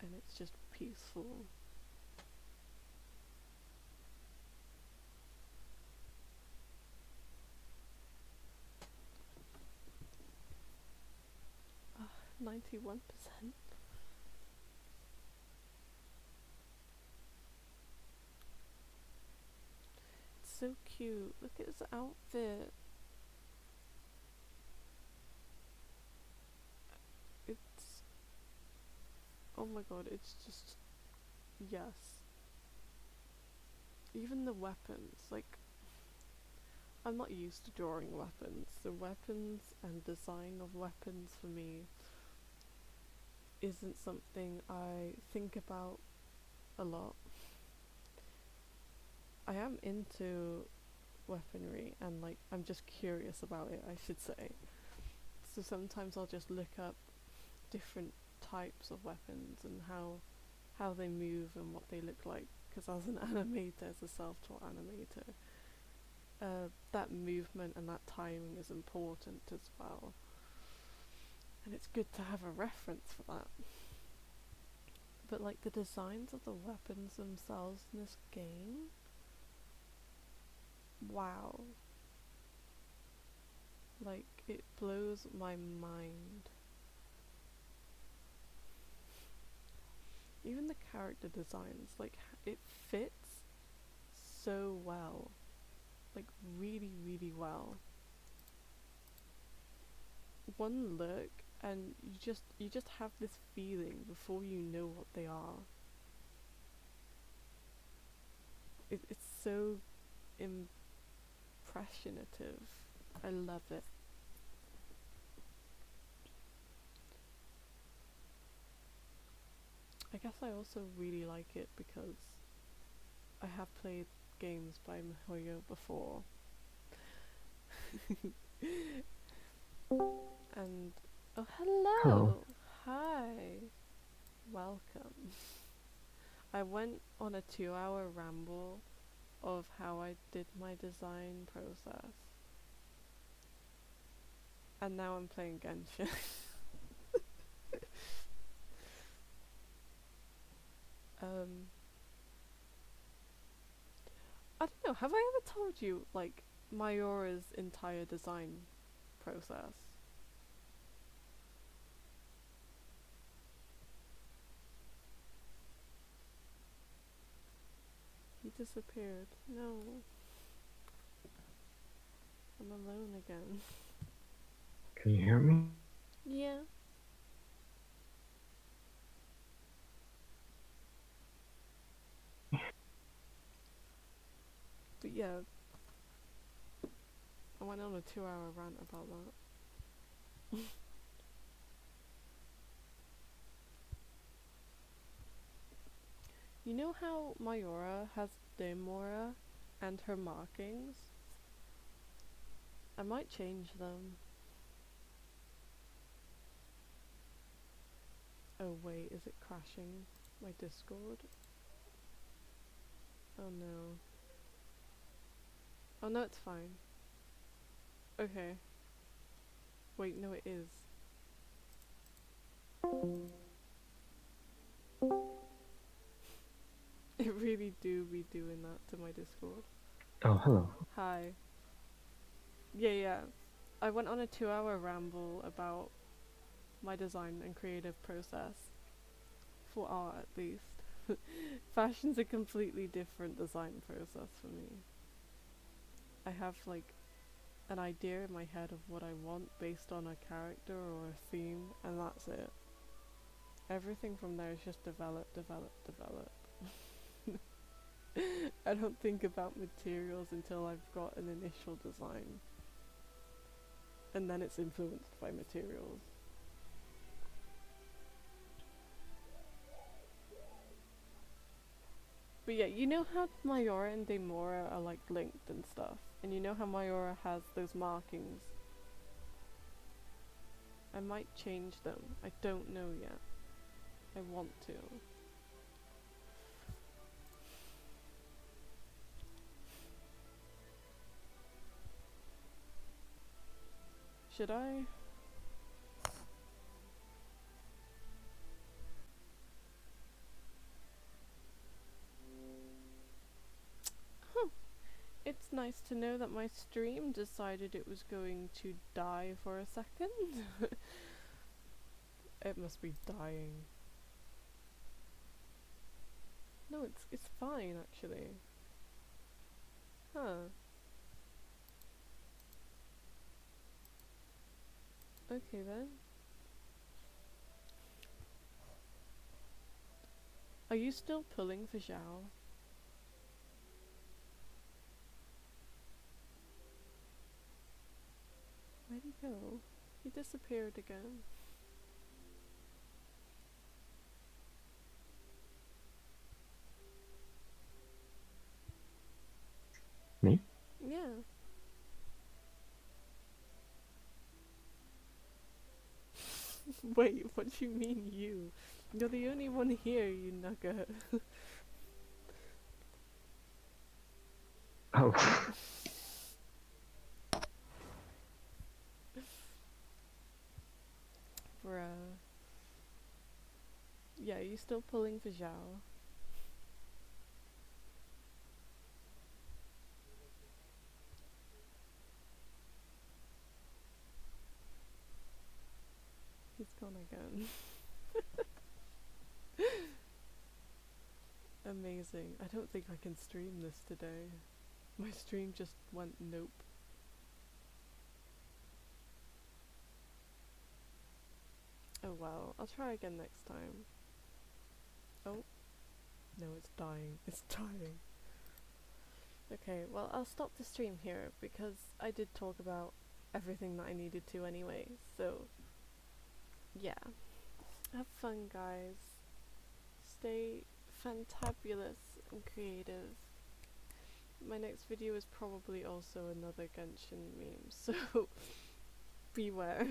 And it's just peaceful. Ah, 91%. So cute. Look at his outfit. Oh my god, it's just, yes. Even the weapons, like, I'm not used to drawing weapons. The weapons and design of weapons for me isn't something I think about a lot. I am into weaponry and like I'm just curious about it, I should say. So sometimes I'll just look up different types of weapons and how they move and what they look like. Because as an animator, as a self-taught animator, that movement and that timing is important as well. And it's good to have a reference for that. But like the designs of the weapons themselves in this game, wow. Like, it blows my mind. Even the character designs, like, it fits so well. Like, really, really well. One look, and you just have this feeling before you know what they are. It's so impressionative. I love it. I guess I also really like it because I have played games by Mihoyo before. And oh, hello. Hello. Hi. Welcome. I went on a 2-hour ramble of how I did my design process. And now I'm playing Genshin. I don't know, have I ever told you, like, Miora's entire design process? He disappeared. No. I'm alone again. Can you hear me? Yeah. But yeah, I went on a 2-hour rant about that. You know how Miora has Demora and her markings? I might change them. Oh wait, is it crashing my Discord? Oh no. Oh no, it's fine. Okay. Wait, no it is. It really do be doing that to my Discord. Oh, hello. Hi. Yeah. I went on a 2-hour ramble about my design and creative process. For art, at least. Fashion's a completely different design process for me. I have, like, an idea in my head of what I want based on a character or a theme, and that's it. Everything from there is just develop. I don't think about materials until I've got an initial design. And then it's influenced by materials. But yeah, you know how Miora and Demora are like linked and stuff? And you know how Miora has those markings? I might change them. I don't know yet. I want to. Should I? It's nice to know that my stream decided it was going to die for a second. It must be dying. No, it's fine actually. Huh. Okay then. Are you still pulling for Zhao? Where'd he go? He disappeared again. Me? Yeah. Wait, what do you mean you? You're the only one here, you nugget. Oh. Bruh. Yeah, you still pulling for Zhao? He's gone again. Amazing. I don't think I can stream this today. My stream just went nope. Oh well, I'll try again next time. Oh. No, it's dying. It's dying. Okay, well, I'll stop the stream here because I did talk about everything that I needed to anyway, so yeah. Have fun, guys. Stay fantabulous and creative. My next video is probably also another Genshin meme, so beware.